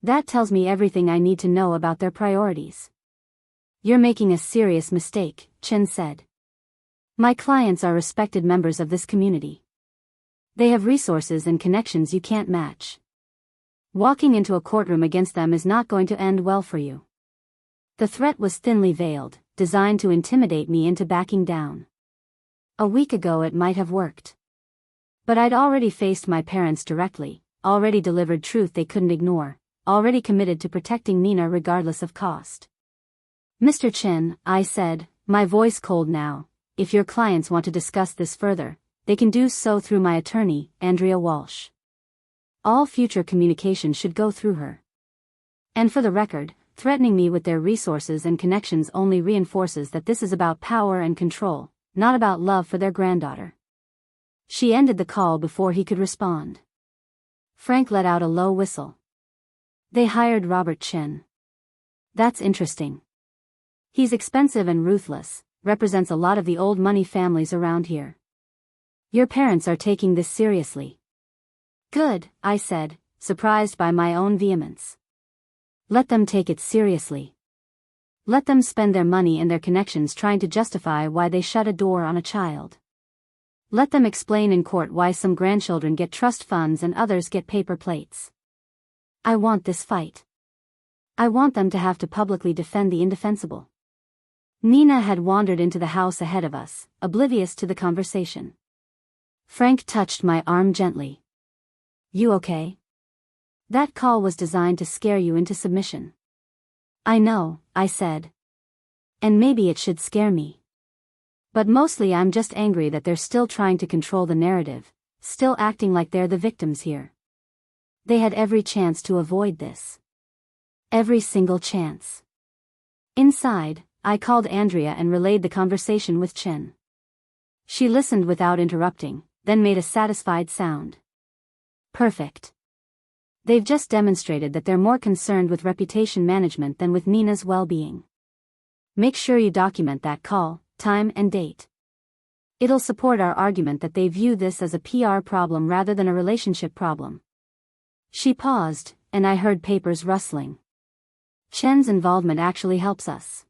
That tells me everything I need to know about their priorities. You're making a serious mistake, Chen said. My clients are respected members of this community. They have resources and connections you can't match. Walking into a courtroom against them is not going to end well for you. The threat was thinly veiled, designed to intimidate me into backing down. A week ago it might have worked. But I'd already faced my parents directly, already delivered truth they couldn't ignore, already committed to protecting Nina regardless of cost. Mr. Chen, I said, my voice cold now, if your clients want to discuss this further, they can do so through my attorney, Andrea Walsh. All future communication should go through her. And for the record, threatening me with their resources and connections only reinforces that this is about power and control, not about love for their granddaughter. She ended the call before he could respond. Frank let out a low whistle. They hired Robert Chen. That's interesting. He's expensive and ruthless, represents a lot of the old money families around here. Your parents are taking this seriously. Good, I said, surprised by my own vehemence. Let them take it seriously. Let them spend their money and their connections trying to justify why they shut a door on a child. Let them explain in court why some grandchildren get trust funds and others get paper plates. I want this fight. I want them to have to publicly defend the indefensible. Nina had wandered into the house ahead of us, oblivious to the conversation. Frank touched my arm gently. You okay? That call was designed to scare you into submission. I know, I said. And maybe it should scare me. But mostly I'm just angry that they're still trying to control the narrative, still acting like they're the victims here. They had every chance to avoid this. Every single chance. Inside, I called Andrea and relayed the conversation with Chen. She listened without interrupting, then made a satisfied sound. Perfect. They've just demonstrated that they're more concerned with reputation management than with Nina's well-being. Make sure you document that call, time and date. It'll support our argument that they view this as a PR problem rather than a relationship problem. She paused, and I heard papers rustling. Chen's involvement actually helps us.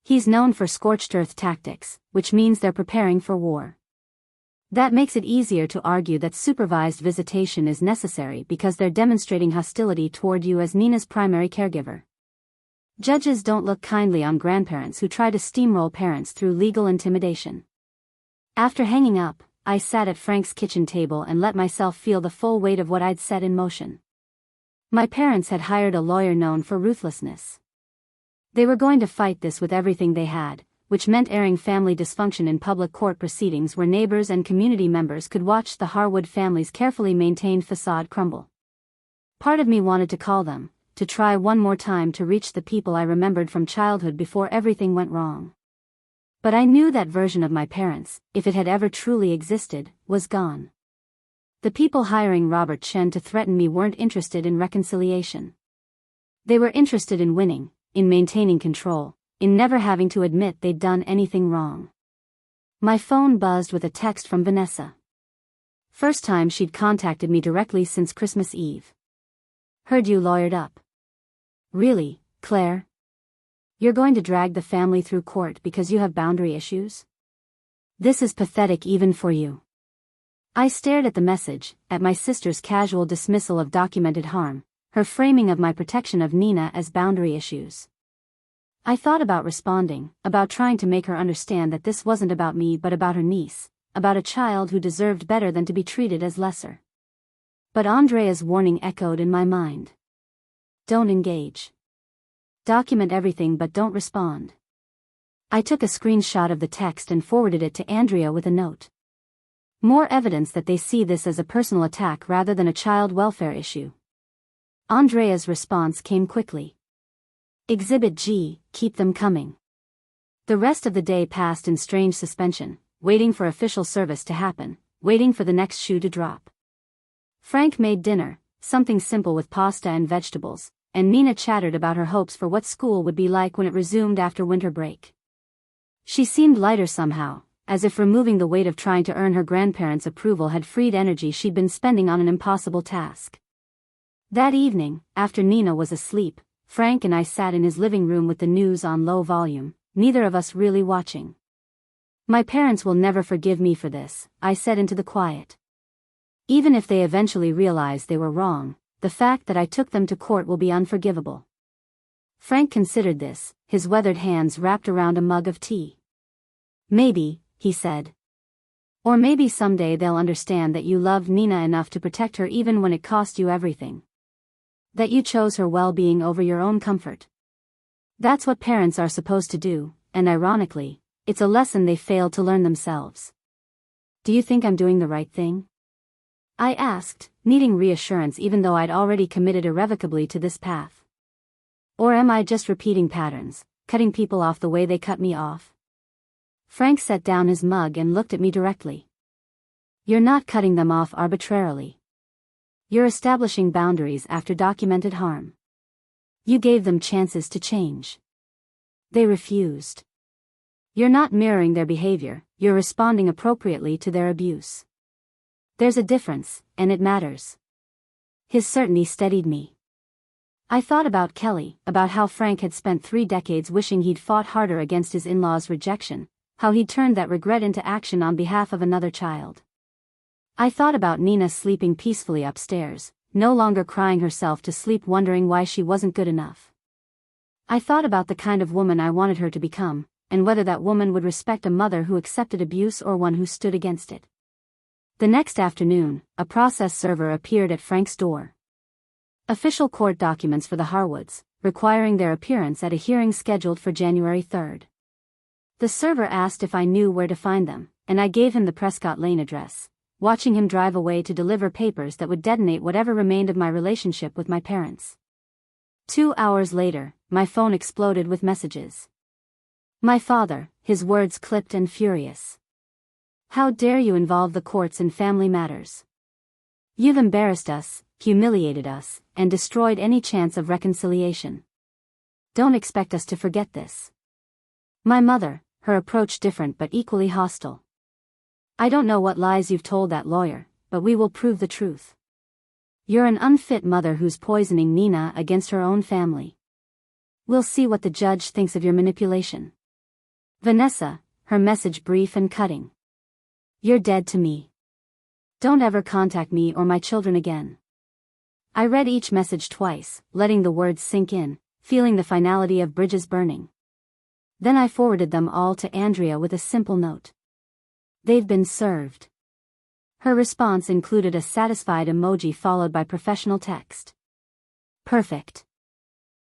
He's known for scorched earth tactics, which means they're preparing for war. That makes it easier to argue that supervised visitation is necessary because they're demonstrating hostility toward you as Nina's primary caregiver. Judges don't look kindly on grandparents who try to steamroll parents through legal intimidation. After hanging up, I sat at Frank's kitchen table and let myself feel the full weight of what I'd set in motion. My parents had hired a lawyer known for ruthlessness. They were going to fight this with everything they had, which meant airing family dysfunction in public court proceedings where neighbors and community members could watch the Harwood family's carefully maintained facade crumble. Part of me wanted to call them, to try one more time to reach the people I remembered from childhood before everything went wrong. But I knew that version of my parents, if it had ever truly existed, was gone. The people hiring Robert Chen to threaten me weren't interested in reconciliation. They were interested in winning, in maintaining control, in never having to admit they'd done anything wrong. My phone buzzed with a text from Vanessa. First time she'd contacted me directly since Christmas Eve. Heard you lawyered up. Really, Claire? You're going to drag the family through court because you have boundary issues? This is pathetic even for you. I stared at the message, at my sister's casual dismissal of documented harm, her framing of my protection of Nina as boundary issues. I thought about responding, about trying to make her understand that this wasn't about me but about her niece, about a child who deserved better than to be treated as lesser. But Andrea's warning echoed in my mind. Don't engage. Document everything but don't respond. I took a screenshot of the text and forwarded it to Andrea with a note. More evidence that they see this as a personal attack rather than a child welfare issue. Andrea's response came quickly. Exhibit G, keep them coming. The rest of the day passed in strange suspension, waiting for official service to happen, waiting for the next shoe to drop. Frank made dinner, something simple with pasta and vegetables, and Nina chattered about her hopes for what school would be like when it resumed after winter break. She seemed lighter somehow, as if removing the weight of trying to earn her grandparents' approval had freed energy she'd been spending on an impossible task. That evening, after Nina was asleep, Frank and I sat in his living room with the news on low volume, neither of us really watching. My parents will never forgive me for this, I said into the quiet. Even if they eventually realize they were wrong, the fact that I took them to court will be unforgivable. Frank considered this, his weathered hands wrapped around a mug of tea. Maybe, he said. Or maybe someday they'll understand that you loved Nina enough to protect her even when it cost you everything. That you chose her well-being over your own comfort. That's what parents are supposed to do, and ironically, it's a lesson they failed to learn themselves. Do you think I'm doing the right thing? I asked, needing reassurance even though I'd already committed irrevocably to this path. Or am I just repeating patterns, cutting people off the way they cut me off? Frank set down his mug and looked at me directly. You're not cutting them off arbitrarily. You're establishing boundaries after documented harm. You gave them chances to change. They refused. You're not mirroring their behavior, you're responding appropriately to their abuse. There's a difference, and it matters. His certainty steadied me. I thought about Kelly, about how Frank had spent 3 decades wishing he'd fought harder against his in-laws' rejection, how he'd turned that regret into action on behalf of another child. I thought about Nina sleeping peacefully upstairs, no longer crying herself to sleep wondering why she wasn't good enough. I thought about the kind of woman I wanted her to become, and whether that woman would respect a mother who accepted abuse or one who stood against it. The next afternoon, a process server appeared at Frank's door. Official court documents for the Harwoods, requiring their appearance at a hearing scheduled for January 3rd. The server asked if I knew where to find them, and I gave him the Prescott Lane address, watching him drive away to deliver papers that would detonate whatever remained of my relationship with my parents. 2 hours later, my phone exploded with messages. My father, his words clipped and furious. How dare you involve the courts in family matters? You've embarrassed us, humiliated us, and destroyed any chance of reconciliation. Don't expect us to forget this. My mother, her approach different but equally hostile. "I don't know what lies you've told that lawyer, but we will prove the truth. You're an unfit mother who's poisoning Nina against her own family. We'll see what the judge thinks of your manipulation." Vanessa, her message brief and cutting. "You're dead to me. Don't ever contact me or my children again." I read each message twice, letting the words sink in, feeling the finality of bridges burning. Then I forwarded them all to Andrea with a simple note. "They've been served." Her response included a satisfied emoji followed by professional text. Perfect.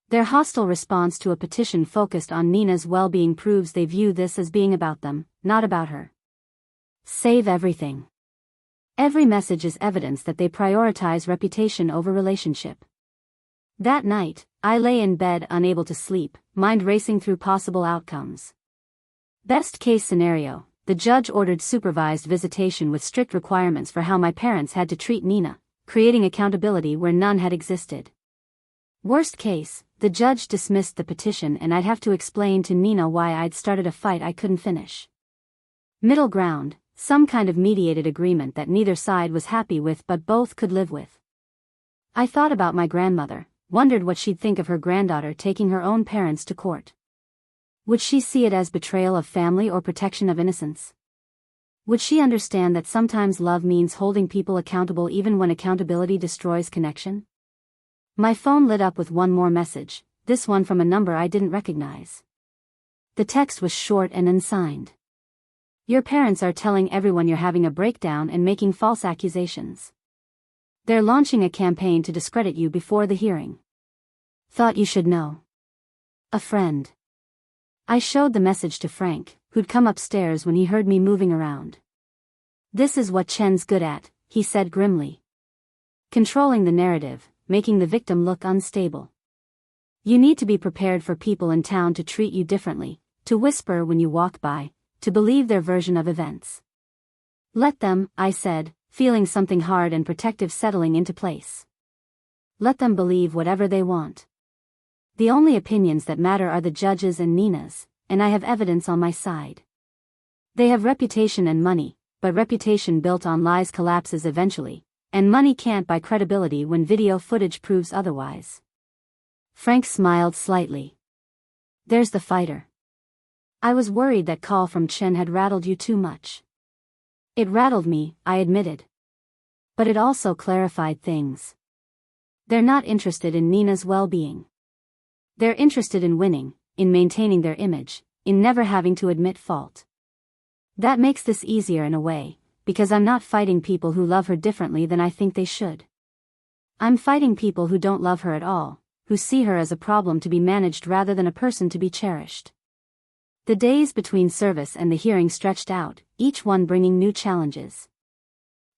Their hostile response to a petition focused on Nina's well-being proves they view this as being about them, not about her. Save everything. Every message is evidence that they prioritize reputation over relationship. That night, I lay in bed unable to sleep, mind racing through possible outcomes. Best case scenario, the judge ordered supervised visitation with strict requirements for how my parents had to treat Nina, creating accountability where none had existed. Worst case, the judge dismissed the petition and I'd have to explain to Nina why I'd started a fight I couldn't finish. Middle ground, some kind of mediated agreement that neither side was happy with but both could live with. I thought about my grandmother, wondered what she'd think of her granddaughter taking her own parents to court. Would she see it as betrayal of family or protection of innocence? Would she understand that sometimes love means holding people accountable even when accountability destroys connection? My phone lit up with one more message, this one from a number I didn't recognize. The text was short and unsigned. "Your parents are telling everyone you're having a breakdown and making false accusations. They're launching a campaign to discredit you before the hearing. Thought you should know. A friend." I showed the message to Frank, who'd come upstairs when he heard me moving around. "This is what Chen's good at," he said grimly. "Controlling the narrative, making the victim look unstable. You need to be prepared for people in town to treat you differently, to whisper when you walk by, to believe their version of events. Let them," I said, feeling something hard and protective settling into place. "Let them believe whatever they want. The only opinions that matter are the judge's and Nina's, and I have evidence on my side. They have reputation and money, but reputation built on lies collapses eventually, and money can't buy credibility when video footage proves otherwise." Frank smiled slightly. "There's the fighter. I was worried that call from Chen had rattled you too much." "It rattled me," I admitted. "But it also clarified things. They're not interested in Nina's well-being. They're interested in winning, in maintaining their image, in never having to admit fault. That makes this easier in a way, because I'm not fighting people who love her differently than I think they should. I'm fighting people who don't love her at all, who see her as a problem to be managed rather than a person to be cherished." The days between service and the hearing stretched out, each one bringing new challenges.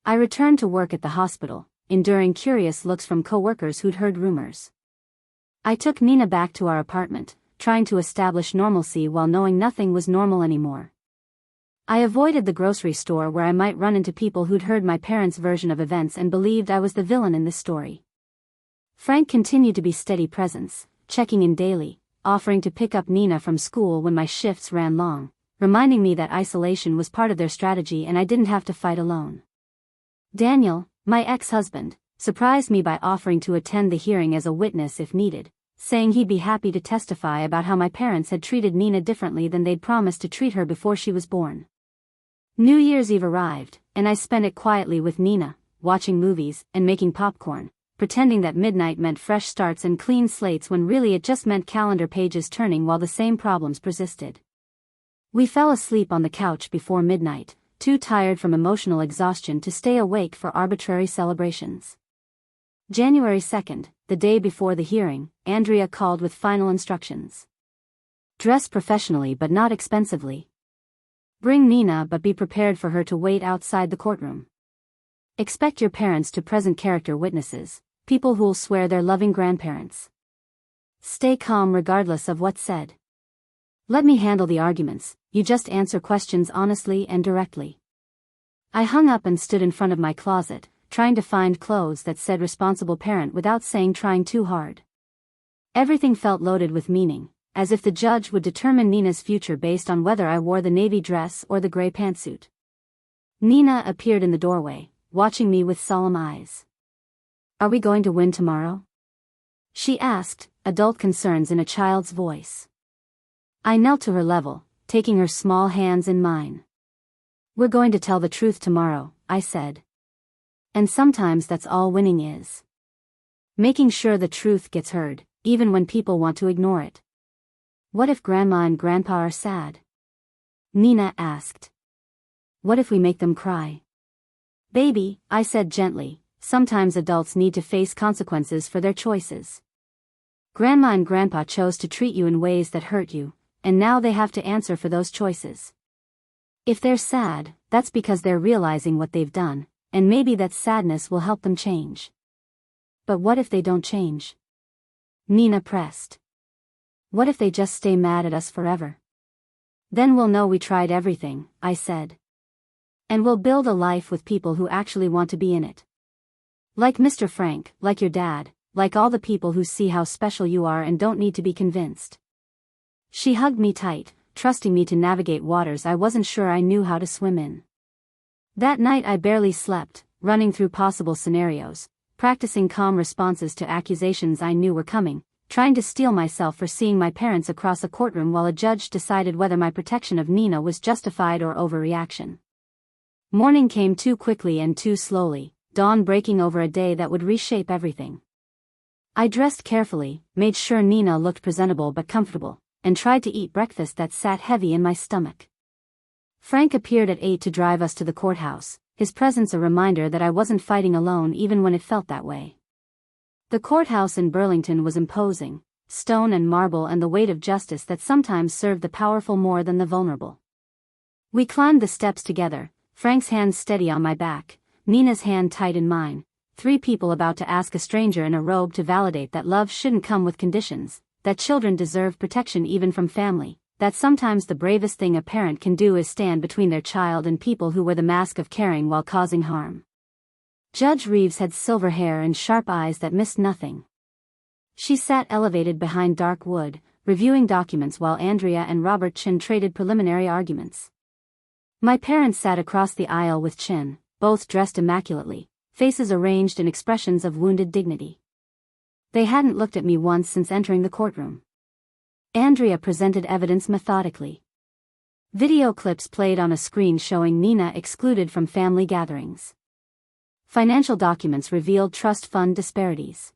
I returned to work at the hospital, enduring curious looks from coworkers who'd heard rumors. I took Nina back to our apartment, trying to establish normalcy while knowing nothing was normal anymore. I avoided the grocery store where I might run into people who'd heard my parents' version of events and believed I was the villain in this story. Frank continued to be steady presence, checking in daily, offering to pick up Nina from school when my shifts ran long, reminding me that isolation was part of their strategy and I didn't have to fight alone. Daniel, my ex-husband, surprised me by offering to attend the hearing as a witness if needed, saying he'd be happy to testify about how my parents had treated Nina differently than they'd promised to treat her before she was born. New Year's Eve arrived, and I spent it quietly with Nina, watching movies and making popcorn, pretending that midnight meant fresh starts and clean slates when really it just meant calendar pages turning while the same problems persisted. We fell asleep on the couch before midnight, too tired from emotional exhaustion to stay awake for arbitrary celebrations. January 2nd, the day before the hearing, Andrea called with final instructions. "Dress professionally but not expensively. Bring Nina but be prepared for her to wait outside the courtroom. Expect your parents to present character witnesses, people who'll swear they're loving grandparents. Stay calm regardless of what's said. Let me handle the arguments, you just answer questions honestly and directly." I hung up and stood in front of my closet, trying to find clothes that said responsible parent without saying trying too hard. Everything felt loaded with meaning, as if the judge would determine Nina's future based on whether I wore the navy dress or the gray pantsuit. Nina appeared in the doorway, watching me with solemn eyes. "Are we going to win tomorrow?" she asked, adult concerns in a child's voice. I knelt to her level, taking her small hands in mine. "We're going to tell the truth tomorrow," I said. "And sometimes that's all winning is. Making sure the truth gets heard, even when people want to ignore it." "What if Grandma and Grandpa are sad?" Nina asked. "What if we make them cry?" "Baby," I said gently, "sometimes adults need to face consequences for their choices. Grandma and Grandpa chose to treat you in ways that hurt you, and now they have to answer for those choices. If they're sad, that's because they're realizing what they've done, and maybe that sadness will help them change." "But what if they don't change?" Nina pressed. "What if they just stay mad at us forever?" "Then we'll know we tried everything," I said. "And we'll build a life with people who actually want to be in it. Like Mr. Frank, like your dad, like all the people who see how special you are and don't need to be convinced." She hugged me tight, trusting me to navigate waters I wasn't sure I knew how to swim in. That night I barely slept, running through possible scenarios, practicing calm responses to accusations I knew were coming, trying to steel myself for seeing my parents across a courtroom while a judge decided whether my protection of Nina was justified or overreaction. Morning came too quickly and too slowly, dawn breaking over a day that would reshape everything. I dressed carefully, made sure Nina looked presentable but comfortable, and tried to eat breakfast that sat heavy in my stomach. Frank appeared at 8 to drive us to the courthouse, his presence a reminder that I wasn't fighting alone even when it felt that way. The courthouse in Burlington was imposing, stone and marble and the weight of justice that sometimes served the powerful more than the vulnerable. We climbed the steps together, Frank's hand steady on my back, Nina's hand tight in mine, three people about to ask a stranger in a robe to validate that love shouldn't come with conditions, that children deserve protection even from family, that sometimes the bravest thing a parent can do is stand between their child and people who wear the mask of caring while causing harm. Judge Reeves had silver hair and sharp eyes that missed nothing. She sat elevated behind dark wood, reviewing documents while Andrea and Robert Chin traded preliminary arguments. My parents sat across the aisle with Chin, both dressed immaculately, faces arranged in expressions of wounded dignity. They hadn't looked at me once since entering the courtroom. Andrea presented evidence methodically. Video clips played on a screen showing Nina excluded from family gatherings. Financial documents revealed trust fund disparities.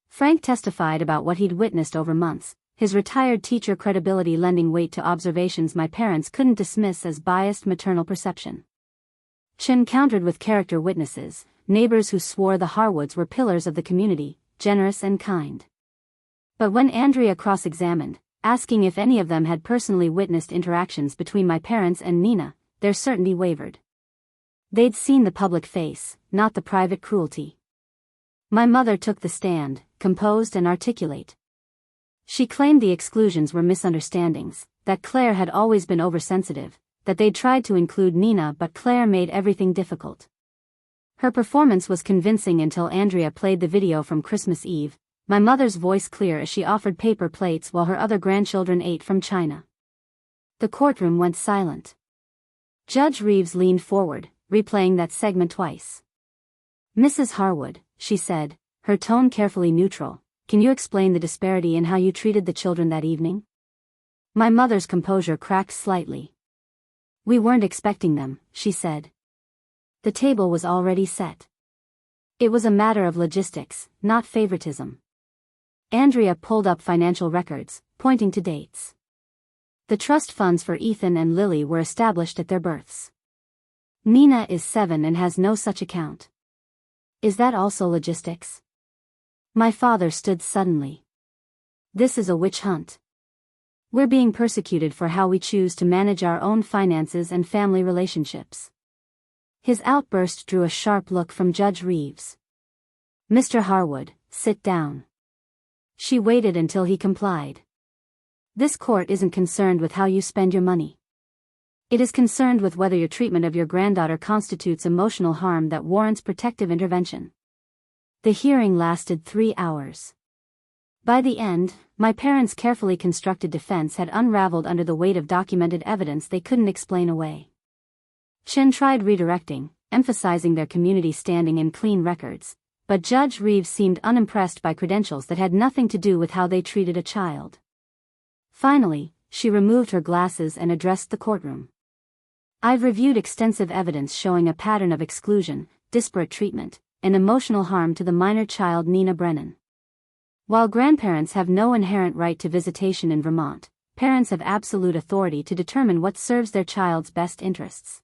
Frank testified about what he'd witnessed over months, his retired teacher credibility lending weight to observations my parents couldn't dismiss as biased maternal perception. Chin countered with character witnesses, neighbors who swore the Harwoods were pillars of the community, generous and kind. But when Andrea cross-examined, asking if any of them had personally witnessed interactions between my parents and Nina, their certainty wavered. They'd seen the public face, not the private cruelty. My mother took the stand, composed and articulate. She claimed the exclusions were misunderstandings, that Claire had always been oversensitive, that they'd tried to include Nina but Claire made everything difficult. Her performance was convincing until Andrea played the video from Christmas Eve, my mother's voice clear as she offered paper plates while her other grandchildren ate from china. The courtroom went silent. Judge Reeves leaned forward, replaying that segment twice. "Mrs. Harwood," she said, her tone carefully neutral, "can you explain the disparity in how you treated the children that evening?" My mother's composure cracked slightly. "We weren't expecting them," she said. The table was already set. It was a matter of logistics, not favoritism. Andrea pulled up financial records, pointing to dates. The trust funds for Ethan and Lily were established at their births. Nina is 7 and has no such account. Is that also logistics? My father stood suddenly. This is a witch hunt. We're being persecuted for how we choose to manage our own finances and family relationships. His outburst drew a sharp look from Judge Reeves. "Mr. Harwood, sit down." She waited until he complied. "This court isn't concerned with how you spend your money. It is concerned with whether your treatment of your granddaughter constitutes emotional harm that warrants protective intervention." The hearing lasted 3 hours. By the end, my parents' carefully constructed defense had unraveled under the weight of documented evidence they couldn't explain away. Chen tried redirecting, emphasizing their community standing and clean records, but Judge Reeves seemed unimpressed by credentials that had nothing to do with how they treated a child. Finally, she removed her glasses and addressed the courtroom. I've reviewed extensive evidence showing a pattern of exclusion, disparate treatment, and emotional harm to the minor child Nina Brennan. While grandparents have no inherent right to visitation in Vermont, parents have absolute authority to determine what serves their child's best interests.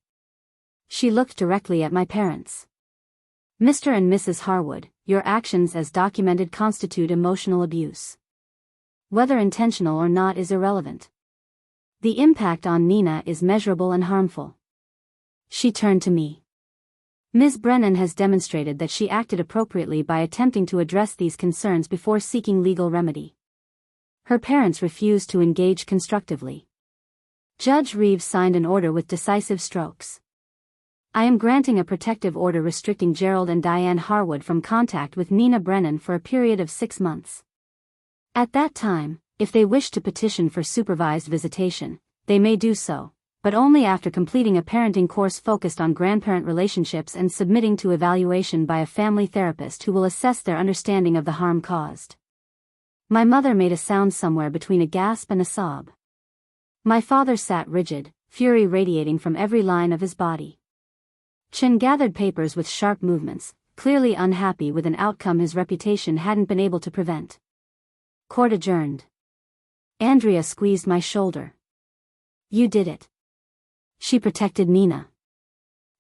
She looked directly at my parents. Mr. and Mrs. Harwood, your actions as documented constitute emotional abuse. Whether intentional or not is irrelevant. The impact on Nina is measurable and harmful. She turned to me. Ms. Brennan has demonstrated that she acted appropriately by attempting to address these concerns before seeking legal remedy. Her parents refused to engage constructively. Judge Reeves signed an order with decisive strokes. I am granting a protective order restricting Gerald and Diane Harwood from contact with Nina Brennan for a period of 6 months. At that time, if they wish to petition for supervised visitation, they may do so, but only after completing a parenting course focused on grandparent relationships and submitting to evaluation by a family therapist who will assess their understanding of the harm caused. My mother made a sound somewhere between a gasp and a sob. My father sat rigid, fury radiating from every line of his body. Chen gathered papers with sharp movements, clearly unhappy with an outcome his reputation hadn't been able to prevent. Court adjourned. Andrea squeezed my shoulder. You did it. She protected Nina.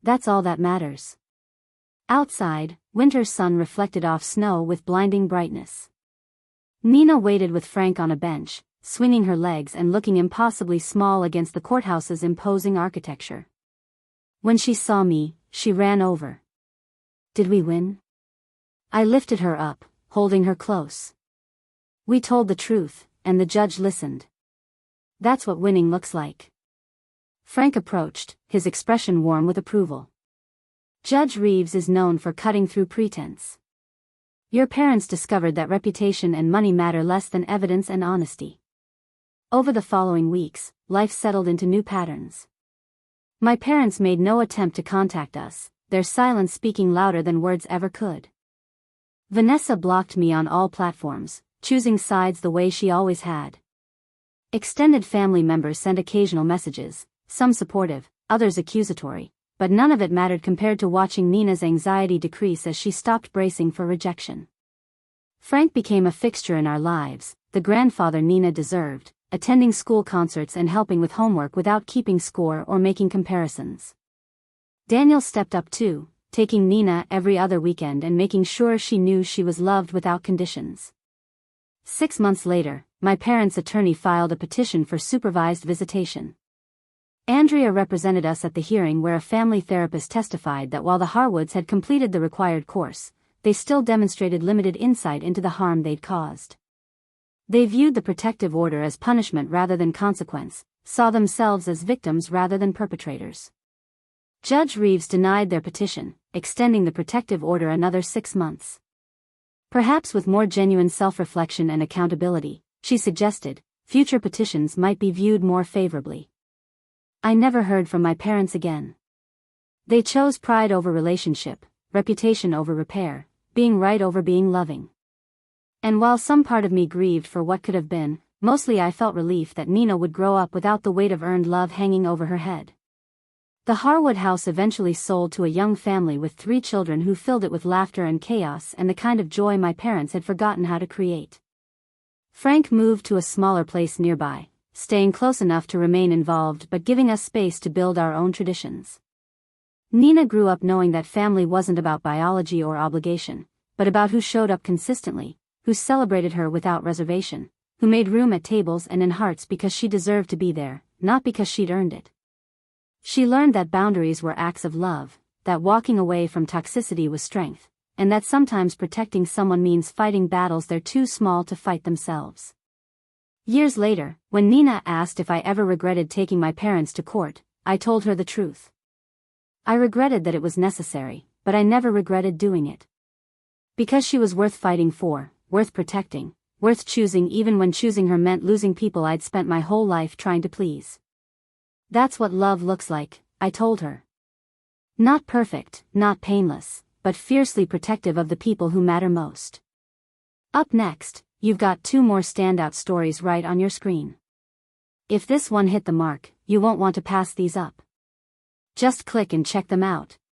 That's all that matters. Outside, winter's sun reflected off snow with blinding brightness. Nina waited with Frank on a bench, swinging her legs and looking impossibly small against the courthouse's imposing architecture. When she saw me, she ran over. Did we win? I lifted her up, holding her close. We told the truth, and the judge listened. That's what winning looks like. Frank approached, his expression warm with approval. Judge Reeves is known for cutting through pretense. Your parents discovered that reputation and money matter less than evidence and honesty. Over the following weeks, life settled into new patterns. My parents made no attempt to contact us, their silence speaking louder than words ever could. Vanessa blocked me on all platforms, choosing sides the way she always had. Extended family members sent occasional messages, some supportive, others accusatory, but none of it mattered compared to watching Nina's anxiety decrease as she stopped bracing for rejection. Frank became a fixture in our lives, the grandfather Nina deserved, attending school concerts and helping with homework without keeping score or making comparisons. Daniel stepped up too, taking Nina every other weekend and making sure she knew she was loved without conditions. 6 months later, my parents' attorney filed a petition for supervised visitation. Andrea represented us at the hearing where a family therapist testified that while the Harwoods had completed the required course, they still demonstrated limited insight into the harm they'd caused. They viewed the protective order as punishment rather than consequence, saw themselves as victims rather than perpetrators. Judge Reeves denied their petition, extending the protective order another 6 months. Perhaps with more genuine self-reflection and accountability, she suggested, future petitions might be viewed more favorably. I never heard from my parents again. They chose pride over relationship, reputation over repair, being right over being loving. And while some part of me grieved for what could have been, mostly I felt relief that Nina would grow up without the weight of earned love hanging over her head. The Harwood house eventually sold to a young family with 3 children who filled it with laughter and chaos and the kind of joy my parents had forgotten how to create. Frank moved to a smaller place nearby, staying close enough to remain involved but giving us space to build our own traditions. Nina grew up knowing that family wasn't about biology or obligation, but about who showed up consistently, who celebrated her without reservation, who made room at tables and in hearts because she deserved to be there, not because she'd earned it. She learned that boundaries were acts of love, that walking away from toxicity was strength, and that sometimes protecting someone means fighting battles they're too small to fight themselves. Years later, when Nina asked if I ever regretted taking my parents to court, I told her the truth. I regretted that it was necessary, but I never regretted doing it. Because she was worth fighting for, worth protecting, worth choosing even when choosing her meant losing people I'd spent my whole life trying to please. That's what love looks like, I told her. Not perfect, not painless, but fiercely protective of the people who matter most. Up next, you've got 2 more standout stories right on your screen. If this one hit the mark, you won't want to pass these up. Just click and check them out.